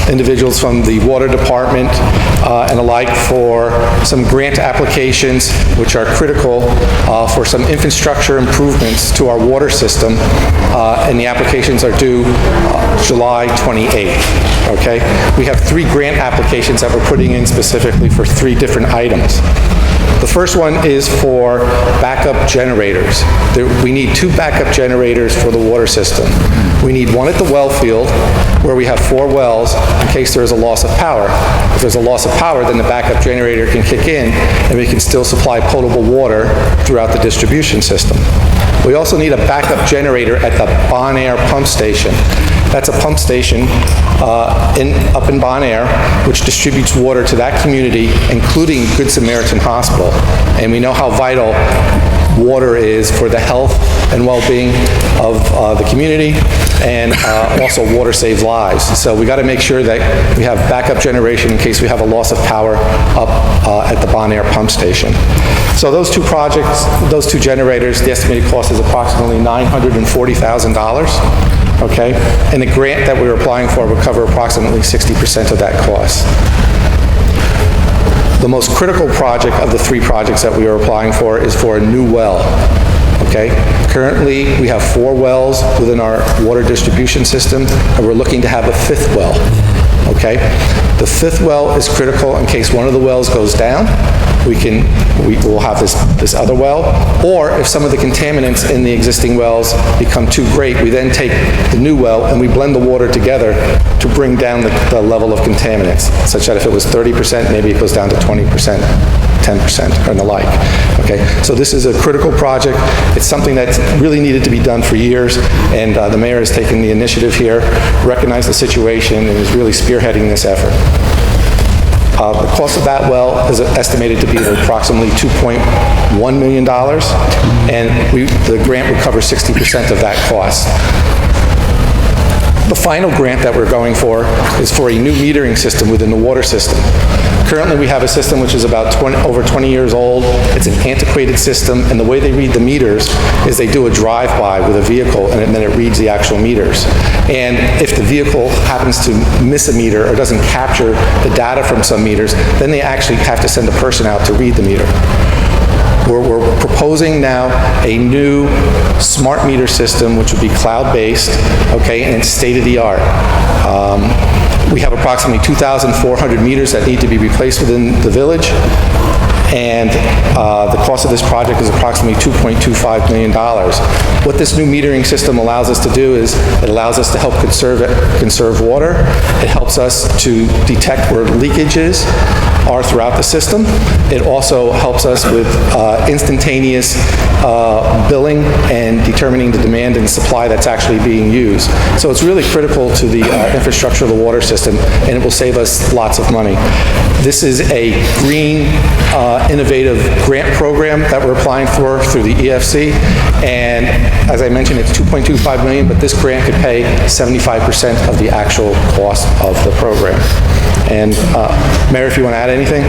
individuals from the water department and alike for some grant applications which are critical for some infrastructure improvements to our water system, and the applications are due July 28th, okay? We have 3 grant applications that we're putting in specifically for 3 different items. The first one is for backup generators. We need 2 backup generators for the water system. We need one at the well field, where we have 4 wells in case there is a loss of power. If there's a loss of power, then the backup generator can kick in, and we can still supply potable water throughout the distribution system. We also need a backup generator at the Bon Air pump station. That's a pump station up in Bon Air, which distributes water to that community, including Good Samaritan Hospital. And we know how vital water is for the health and well-being of the community, and also water saves lives. So we got to make sure that we have backup generation in case we have a loss of power up at the Bon Air pump station. So those two projects, those two generators, the estimated cost is approximately $940,000. Okay? And the grant that we're applying for would cover approximately 60% of that cost. The most critical project of the three projects that we are applying for is for a new well. Okay? Currently, we have 4 wells within our water distribution system, and we're looking to have a 5th well. Okay? The 5th well is critical in case one of the wells goes down. We will have this other well, or if some of the contaminants in the existing wells become too great, we then take the new well and we blend the water together to bring down the level of contaminants, such that if it was 30%, maybe it goes down to 20%, 10%, and the like. Okay, so this is a critical project. It's something that's really needed to be done for years, and the mayor has taken the initiative here, recognized the situation, and is really spearheading this effort. The cost of that well is estimated to be approximately $2.1 million, and the grant would cover 60% of that cost. The final grant that we're going for is for a new metering system within the water system. Currently, we have a system which is about over 20 years old. It's an antiquated system, and the way they read the meters is they do a drive-by with a vehicle, and then it reads the actual meters. And if the vehicle happens to miss a meter or doesn't capture the data from some meters, then they actually have to send a person out to read the meter. We're proposing now a new smart meter system, which would be cloud-based, okay, and it's state-of-the-art. We have approximately 2,400 meters that need to be replaced within the village, and the cost of this project is approximately $2.25 million. What this new metering system allows us to do is it allows us to help conserve water. It helps us to detect where leakages are throughout the system. It also helps us with instantaneous billing and determining the demand and supply that's actually being used. So it's really critical to the infrastructure of the water system, and it will save us lots of money. This is a green, innovative grant program that we're applying for through the EFC, and as I mentioned, it's $2.25 million, but this grant could pay 75% of the actual cost of the program. And Mayor, if you want to add anything?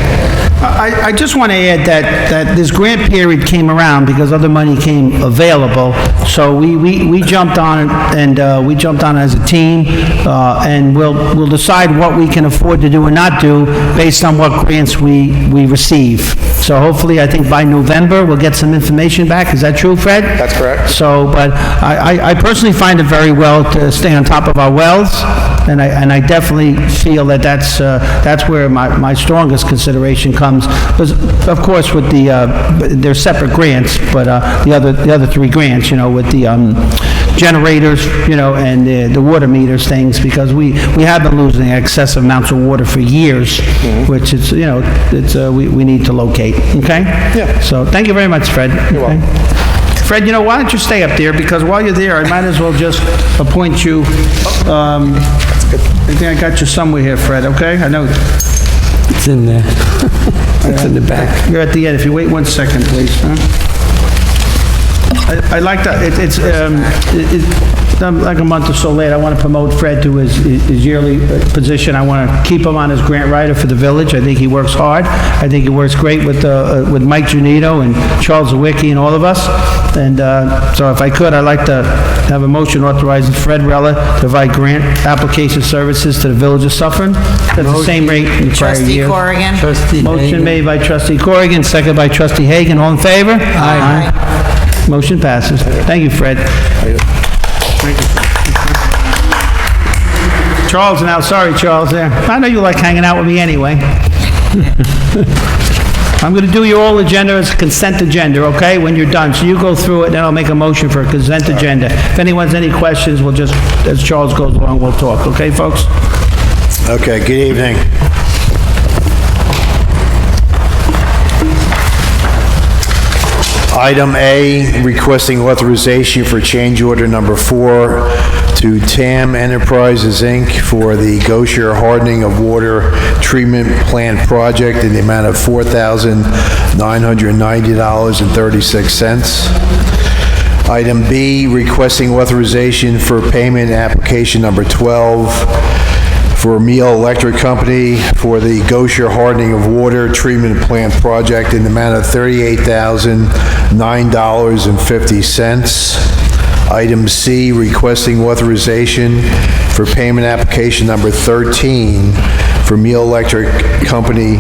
I just want to add that this grant period came around because other money came available, so we jumped on it, and we jumped on it as a team, and we'll decide what we can afford to do and not do based on what grants we receive. So hopefully, I think by November, we'll get some information back. Is that true, Fred? That's correct. So, but I personally find it very well to stay on top of our wells, and I definitely feel that that's where my strongest consideration comes. Because, of course, with they're separate grants, but the other 3 grants, you know, with the generators, you know, and the water meters things, because we have been losing excessive amounts of water for years, which is, you know, we need to locate. Okay? Yeah. So thank you very much, Fred. You're welcome. Fred, you know, why don't you stay up there, because while you're there, I might as well just appoint you. That's good. I think I got you somewhere here, Fred, okay? I know. It's in there. It's in the back. You're at the end. If you wait 1 second, please. I like that. It's like a month or so late. I want to promote Fred to his yearly position. I want to keep him on as grant writer for the village. I think he works hard. I think he works great with Mike Genito and Charles Sawicki and all of us. And so if I could, I'd like to have a motion authorizing Fred Rella to provide grant application services to the village of Suffern. That's the same rate in the prior year. Corrigan. Motion made by trustee Corrigan, seconded by trustee Hagen. All in favor? Aye. Motion passes. Thank you, Fred. Thank you. Charles now, sorry, Charles, there. I know you like hanging out with me anyway. I'm going to do your whole agenda as a consent agenda, okay, when you're done. So you go through it, and then I'll make a motion for a consent agenda. If anyone's any questions, we'll just, as Charles goes along, we'll talk. Okay, folks? Okay, good evening. Item A, requesting authorization for change order number 4 to TAM Enterprises, Inc. for the Gosher Hardening of Water Treatment Plant Project in the amount of $4,990.36. Item B, requesting authorization for payment application number 12 for Meal Electric Company for the Gosher Hardening of Water Treatment Plant Project in the amount of $38,009.50. Item C, requesting authorization for payment application number 13 for Meal Electric Company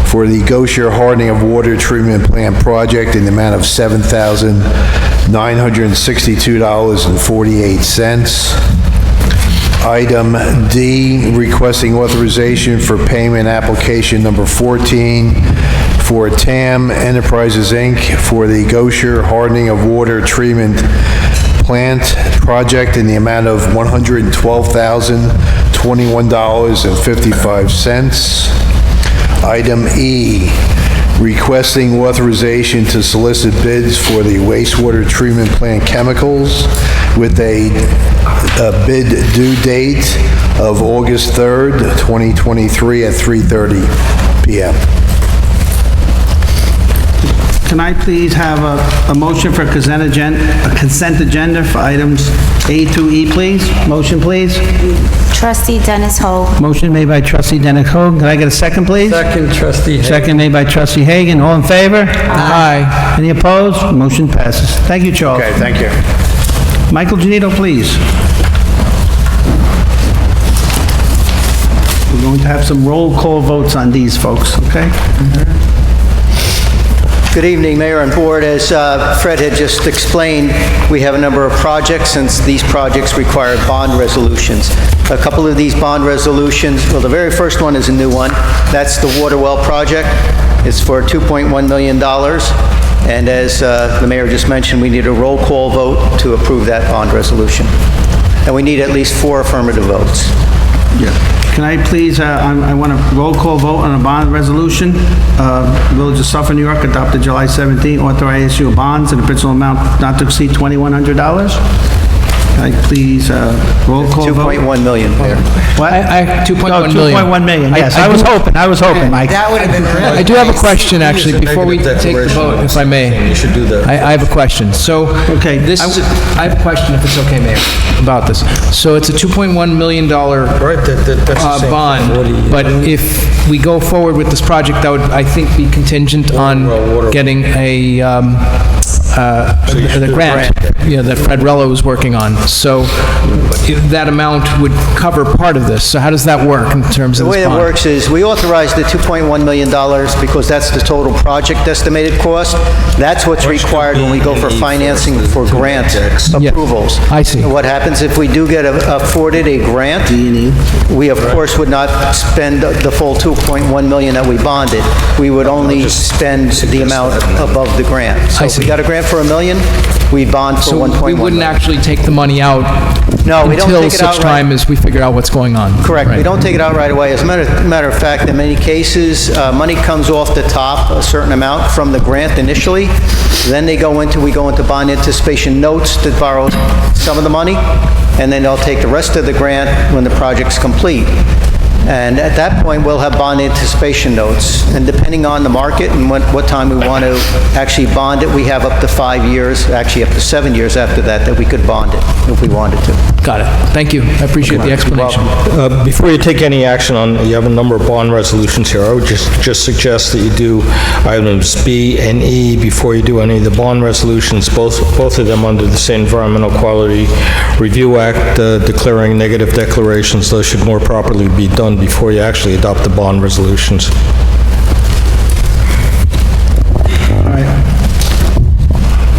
for the Gosher Hardening of Water Treatment Plant Project in the amount of $7,962.48. Item D, requesting authorization for payment application number 14 for TAM Enterprises, Inc. for the Gosher Hardening of Water Treatment Plant Project in the amount of $112,021.55. Item E, requesting authorization to solicit bids for the wastewater treatment plant chemicals with a bid due date of August 3rd, 2023 at 3:30 p.m. Can I please have a motion for a consent agenda for items A through E, please? Motion, please. Trustee Denis-Hogue. Motion made by trustee Denis-Hogue. Can I get a second, please? Second, Trustee Hagen. Second made by trustee Hagen. All in favor? Aye. Any opposed? Motion passes. Thank you, Charles. Okay, thank you. Michael Genito, please. We're going to have some roll call votes on these, folks, okay? Good evening, Mayor and Board. As Fred had just explained, we have a number of projects, since these projects require bond resolutions. A couple of these bond resolutions, well, the very first one is a new one. That's the water well project. It's for $2.1 million. And as the Mayor just mentioned, we need a roll call vote to approve that bond resolution. And we need at least 4 affirmative votes. Yeah. Can I please, I want a roll call vote on a bond resolution. Village of Suffern, New York, adopted July 17, authorize issue of bonds in a principal amount not to exceed $2,100. Can I please, roll call vote? 2.1 million, Mayor. What? 2.1 million. 2.1 million, yes. I was hoping, Mike. That would have been really I do have a nice. question, actually, before we take the vote, if I may. You should do that. I have a question. So, Okay, I have a question, if it's okay, Mayor, about this. So it's a $2.1 million Right, that's the same bond, 40, but if we go forward with this project, that would, I think, be contingent on getting the grant, that Fred Rella was working on. So that amount would cover part of this. So how does that work in terms of The this way it bond? works is, we authorized the $2.1 million because that's the total project estimated cost. That's what's required when we go for financing for grant approvals. I see. And what happens if we do get afforded a grant, we of course would not spend the full $2.1 million that we bonded. We would only spend the amount above the grant. So if we got a grant for $1 million, we bond for So $1.1 we million. wouldn't actually take the money out No, we don't until take it such out time as we figure out what's going on. Correct. We Right. don't take it out right away. As a matter of fact, in many cases, money comes off the top, a certain amount from the grant initially. Then we go into bond anticipation notes to borrow some of the money, and then they'll take the rest of the grant when the project's complete. And at that point, we'll have bond anticipation notes. And depending on the market and what time we want to actually bond it, we have up to 5 years, actually up to 7 years after that we could bond it if we wanted to. Got it. Thank you. I appreciate the explanation. Before you take any action on, you have a number of bond resolutions here. I would just suggest that you do items B and E before you do any of the bond resolutions, both of them under the same Environmental Quality Review Act, declaring negative declarations. Those should more properly be done before you actually adopt the bond resolutions. All right.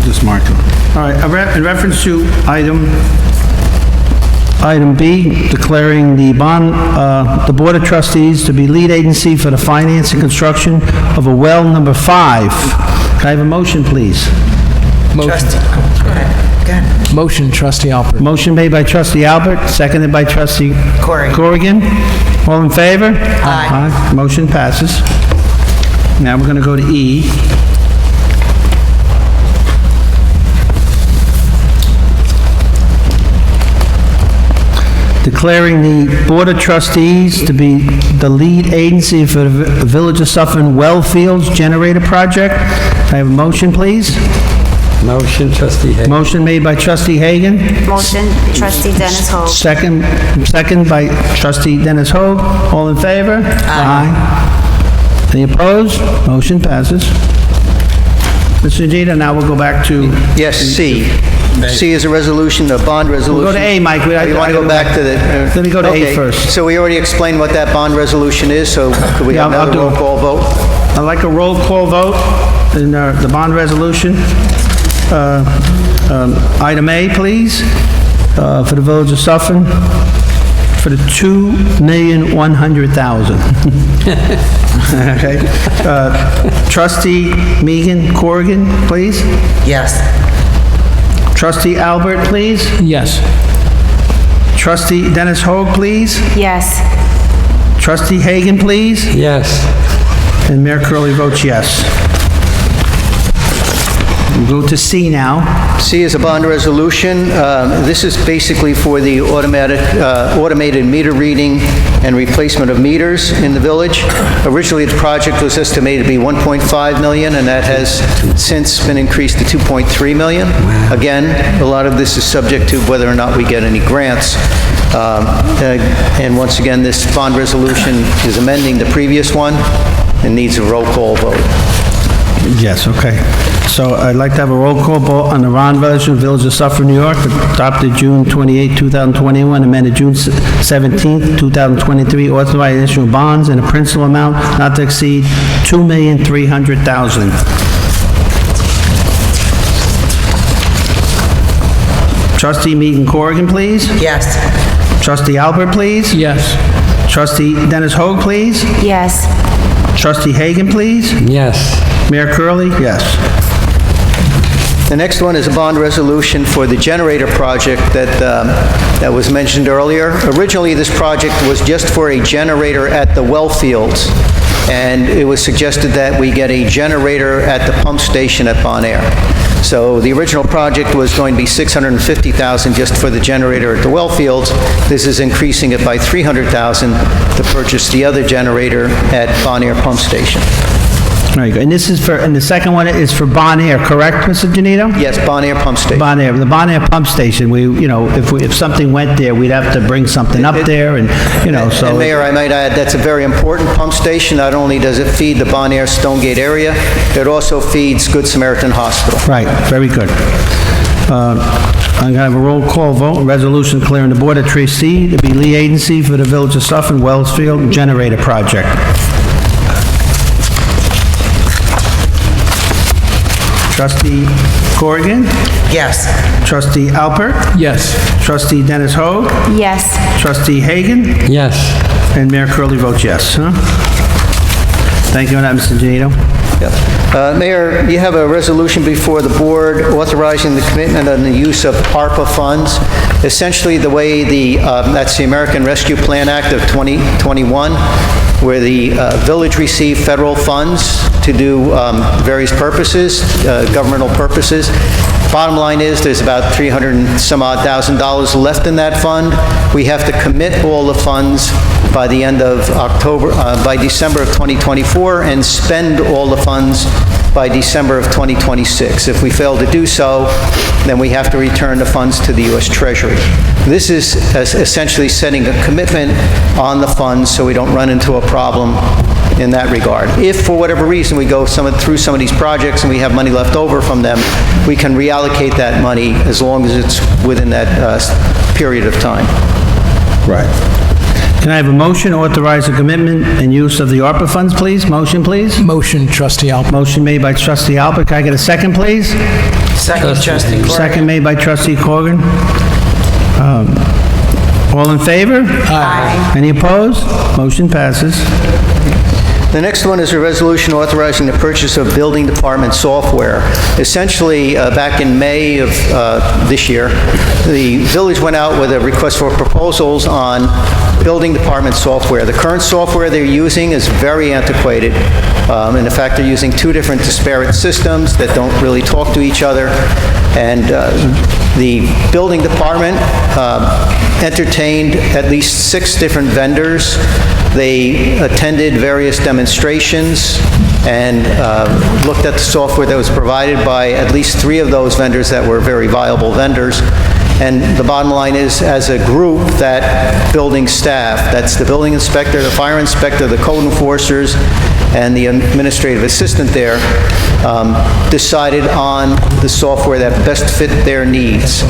Just mark them. All right, in reference to item B, declaring the Board of Trustees to be lead agency for the finance and construction of a well number 5. Can I have a motion, please? Motion. Motion, Trustee Alpert. Motion made by trustee Alpert, seconded by trustee Corrigan. All in favor? Aye. Motion passes. Now we're going to go to E. declaring the Board of Trustees to be the lead agency for the Village of Suffern well fields generator project. I have a motion, please. Motion, Trustee Hagen. Motion made by Trustee Hagen. Motion, Trustee Denis-Hogue. Second by Trustee Denis-Hogue. All in favor? Aye. Any opposed? Motion passes. Mr. Genito, now we'll go back to... Yes, C. C is a resolution, a bond resolution. We'll go to A, Mike. You want to go back to the... Let me go to A Okay, first. So we already explained what that bond resolution is, so could we have Yeah, I'll another do roll it. call vote? I'd like a roll call vote in the bond resolution. Item A, please, for the Village of Suffern, for the $2,100,000. Okay. Trustee Meegan-Corrigan, please. Yes. Trustee Alpert, please. Yes. Trustee Denis-Hogue, please. Yes. Trustee Hagen, please. Yes. And Mayor Curley votes yes. We'll go to C now. C is a bond resolution. This is basically for the automated meter reading and replacement of meters in the village. Originally, the project was estimated to be $1.5 million, and that has since been increased to $2.3 million. Again, a lot of this is subject to whether or not we get any grants. And once again, this bond resolution is amending the previous one and needs a roll call vote. Yes, okay. So I'd like to have a roll call vote on the bond resolution, Village of Suffern, New York, adopted June 28, 2021, amended June 17, 2023, authorizing issue of bonds in a principal amount not to exceed $2,300,000. Trustee Meegan-Corrigan, please. Yes. Trustee Alpert, please. Yes. Trustee Denis-Hogue, please. Yes. Trustee Hagen, please. Yes. Mayor Curley, yes. The next one is a bond resolution for the generator project that was mentioned earlier. Originally, this project was just for a generator at the well fields, and it was suggested that we get a generator at the pump station at Bon Air. So the original project was going to be $650,000 just for the generator at the well fields. This is increasing it by $300,000 to purchase the other generator at Bon Air Pump Station. Very good. And this is for, and the second one is for Bon Air, correct, Mr. Genito? Yes, Bon Air Pump Station. Bon Air, the Bon Air Pump Station, if something went there, we'd have to bring something up there and, so. And Mayor, I might add, that's a very important pump station. Not only does it feed the Bon Air Stonegate area, it also feeds Good Samaritan Hospital. Right, very good. I'm going to have a roll call vote, resolution clearing the Board of Trustees to be lead agency for the Village of Suffern Wellsfield Generator Project. Trustee Corrigan? Yes. Trustee Alpert? Yes. Trustee Denis-Hogue? Yes. Trustee Hagen? Yes. And Mayor Curley votes yes, huh? Thank you on that, Mr. Genito. Mayor, you have a resolution before the board authorizing the commitment on the use of ARPA funds. Essentially, the way that's the American Rescue Plan Act of 2021, where the village received federal funds to do various purposes, governmental purposes. Bottom line is, there's about $300,000 and some odd left in that fund. We have to commit all the funds by the end of by December of 2024, and spend all the funds by December of 2026. If we fail to do so, then we have to return the funds to the U.S. Treasury. This is essentially setting a commitment on the funds so we don't run into a problem in that regard. If, for whatever reason, we go through some of these projects and we have money left over from them, we can reallocate that money as long as it's within that period of time. Right. Can I have a motion to authorize the commitment and use of the ARPA funds, please? Motion, please. Motion, Trustee Alpert. Motion made by Trustee Alpert. Can I get a second, please? Second, Trustee Corrigan. Second made by Trustee Corrigan. All in favor? Aye. Any opposed? Motion passes. The next one is a resolution authorizing the purchase of building department software. Essentially, back in May of this year, the village went out with a request for proposals on building department software. The current software they're using is very antiquated. In fact, they're using two different disparate systems that don't really talk to each other. And the building department entertained at least 6 different vendors. They attended various demonstrations and looked at the software that was provided by at least 3 of those vendors that were very viable vendors. And the bottom line is, as a group, that building staff, that's the building inspector, the fire inspector, the code enforcers, and the administrative assistant there, decided on the software that best fit their needs.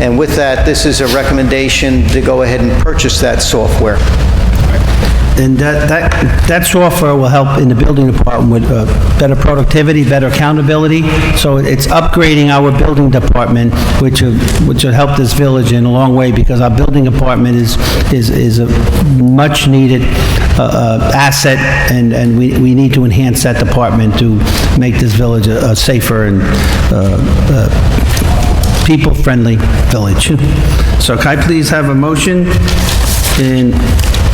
And with that, this is a recommendation to go ahead and purchase that software. And that software will help in the building department with better productivity, better accountability. So it's upgrading our building department, which will help this village in a long way, because our building department is a much-needed asset, and we need to enhance that department to make this village a safer and people-friendly village. So can I please have a motion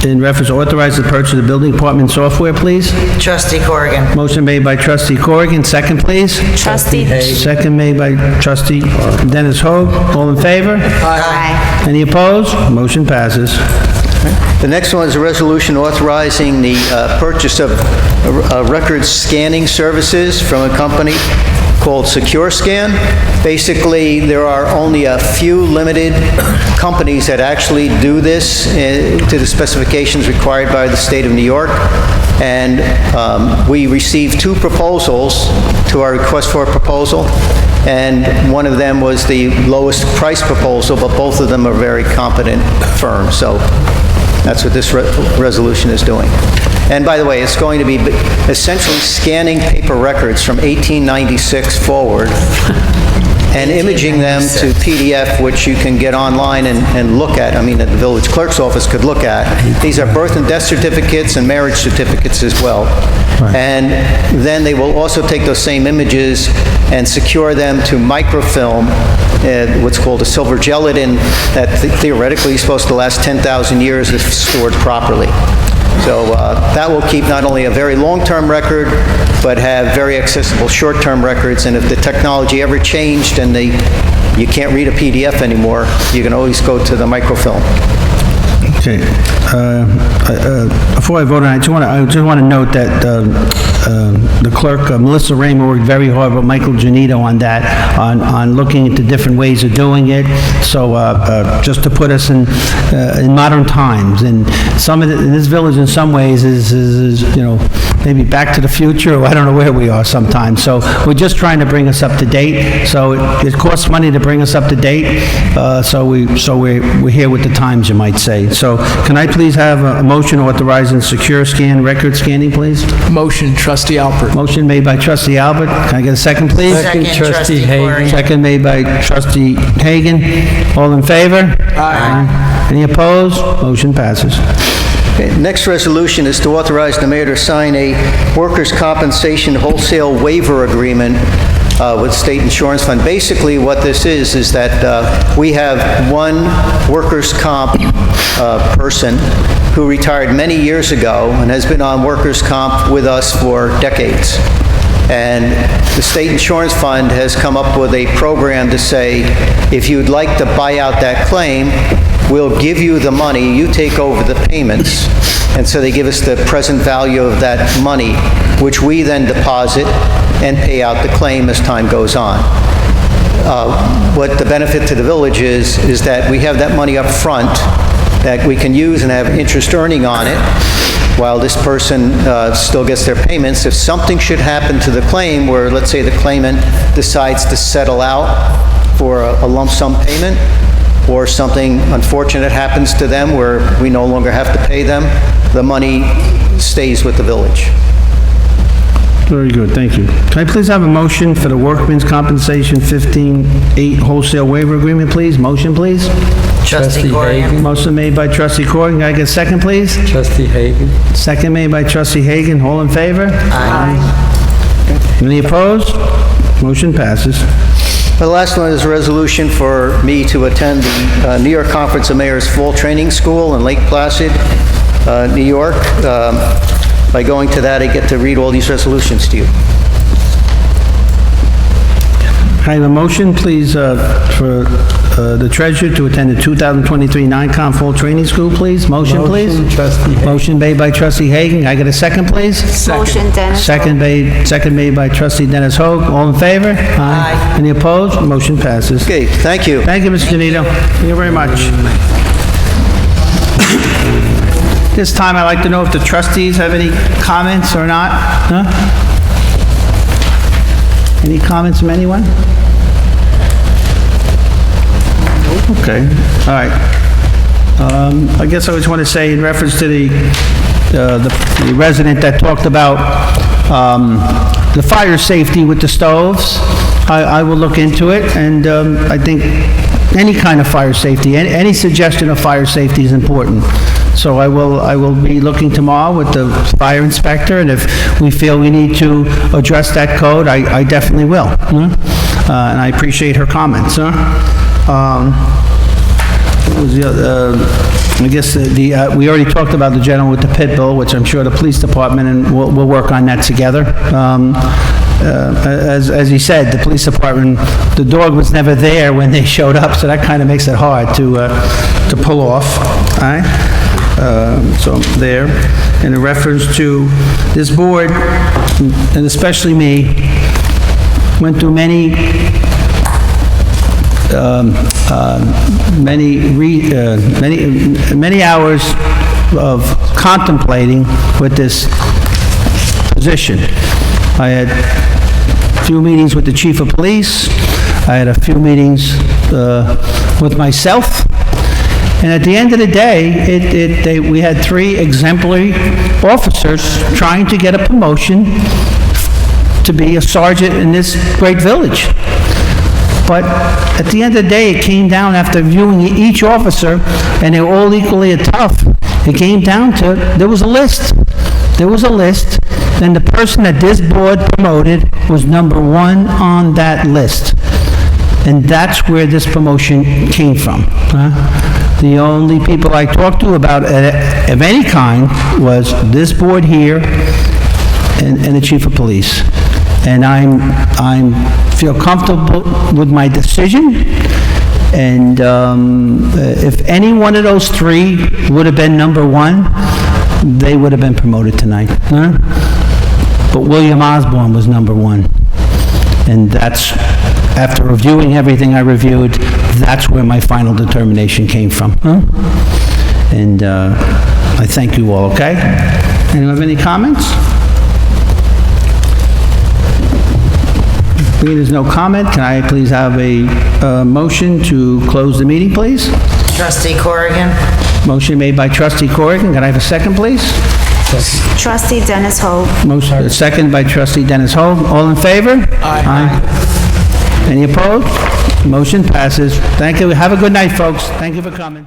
in reference to authorize the purchase of the building department software, please? Trustee Corrigan. Motion made by trustee Corrigan, second, please. Trustee Hagen. Second made by trustee Denis-Hogue. All in favor? Aye. Any opposed? Motion passes. The next one is a resolution authorizing the purchase of record scanning services from a company called Secure Scan. Basically, there are only a few limited companies that actually do this to the specifications required by the state of New York. And we received 2 proposals to our request for a proposal, and one of them was the lowest price proposal, but both of them are very competent firms. So that's what this resolution is doing. And by the way, it's going to be essentially scanning paper records from 1896 forward and imaging them to PDF, which you can get online and look at. I mean, that the village clerk's office could look at. These are birth and death certificates and marriage certificates as well. Right. And then they will also take those same images and secure them to microfilm, what's called a silver gelatin, that theoretically is supposed to last 10,000 years if stored properly. So that will keep not only a very long-term record, but have very accessible short-term records. And if the technology ever changed and you can't read a PDF anymore, you can always go to the microfilm. Okay. Before I vote on it, I just want to note that the clerk, Melissa Reimer, worked very hard with Michael Genito on that, on looking into different ways of doing it. So just to put us in modern times, and this village in some ways is maybe Back to the Future, or I don't know where we are sometimes. So we're just trying to bring us up to date. So it costs money to bring us up to date. So we're here with the times, you might say. So can I please have a motion authorizing secure scan record scanning, please? Motion, trustee Alpert. Motion made by trustee Alpert. Can I get a second, please? Second, trustee Hagen. Second made by trustee Hagen. All in favor? Aye. Any opposed? Motion passes. Okay, next resolution is to authorize the mayor to sign a workers' compensation wholesale waiver agreement with State Insurance Fund. Basically, what this is that we have one workers' comp person who retired many years ago and has been on workers' comp with us for decades. And the State Insurance Fund has come up with a program to say, if you'd like to buy out that claim, we'll give you the money, you take over the payments. And so they give us the present value of that money, which we then deposit and pay out the claim as time goes on. What the benefit to the village is that we have that money up front that we can use and have interest earning on it, while this person still gets their payments. If something should happen to the claim, where let's say the claimant decides to settle out for a lump sum payment, or something unfortunate happens to them where we no longer have to pay them, the money stays with the village. Very good, thank you. Can I please have a motion for the Workmen's Compensation 15-8 Wholesale Waiver Agreement, please? Motion, please? Trustee Corrigan. Motion made by trustee Corrigan. Can I get a second, please? Trustee Hagen. Second made by trustee Hagen. All in favor? Aye. Any opposed? Motion passes. The last one is a resolution for me to attend the New York Conference of Mayors Fall Training School in Lake Placid, New York. By going to that, I get to read all these resolutions to you. I have a motion, please, for the treasurer to attend the 2023 non-com fall training school, please. Motion, please. Motion made by trustee Hagen. Can I get a second, please? Motion, Denis-Hogue. Second made by trustee Denis-Hogue. All in favor? Aye. Any opposed? Motion passes. Okay, thank you. Thank you, Mr. Genito. Thank you very much. This time, I'd like to know if the trustees have any comments or not. Huh? Any comments from anyone? Okay, all right. I guess I just want to say in reference to the resident that talked about the fire safety with the stoves, I will look into it, and I think any kind of fire safety, any suggestion of fire safety is important. So I will be looking tomorrow with the fire inspector, and if we feel we need to address that code, I definitely will. And I appreciate her comments. What was the other, I guess we already talked about the gentleman with the pit bull, which I'm sure the police department, and we'll work on that together. As he said, the police department, the dog was never there when they showed up, so that kind of makes it hard to pull off. All right? So there. And in reference to this board, and especially me, went through many hours of contemplating with this position. I had a few meetings with the chief of police. I had a few meetings with myself. And at the end of the day, we had 3 exemplary officers trying to get a promotion to be a sergeant in this great village. But at the end of the day, it came down, after viewing each officer, and they were all equally tough, it came down to, there was a list. There was a list, and the person that this board promoted was number 1 on that list. And that's where this promotion came from. The only people I talked to about of any kind was this board here and the chief of police. And I feel comfortable with my decision, and if any one of those 3 would have been number 1, they would have been promoted tonight. But William Osborne was number 1. And that's, after reviewing everything I reviewed, that's where my final determination came from. And I thank you all, okay? Anyone have any comments? Being there's no comment, can I please have a motion to close the meeting, please? Trustee Corrigan? Motion made by trustee Corrigan. Can I have a second, please? Trustee Denis-Hogue. Motion, second by trustee Denis-Hogue. All in favor? Aye. Any opposed? Motion passes. Thank you. Have a good night, folks. Thank you for coming.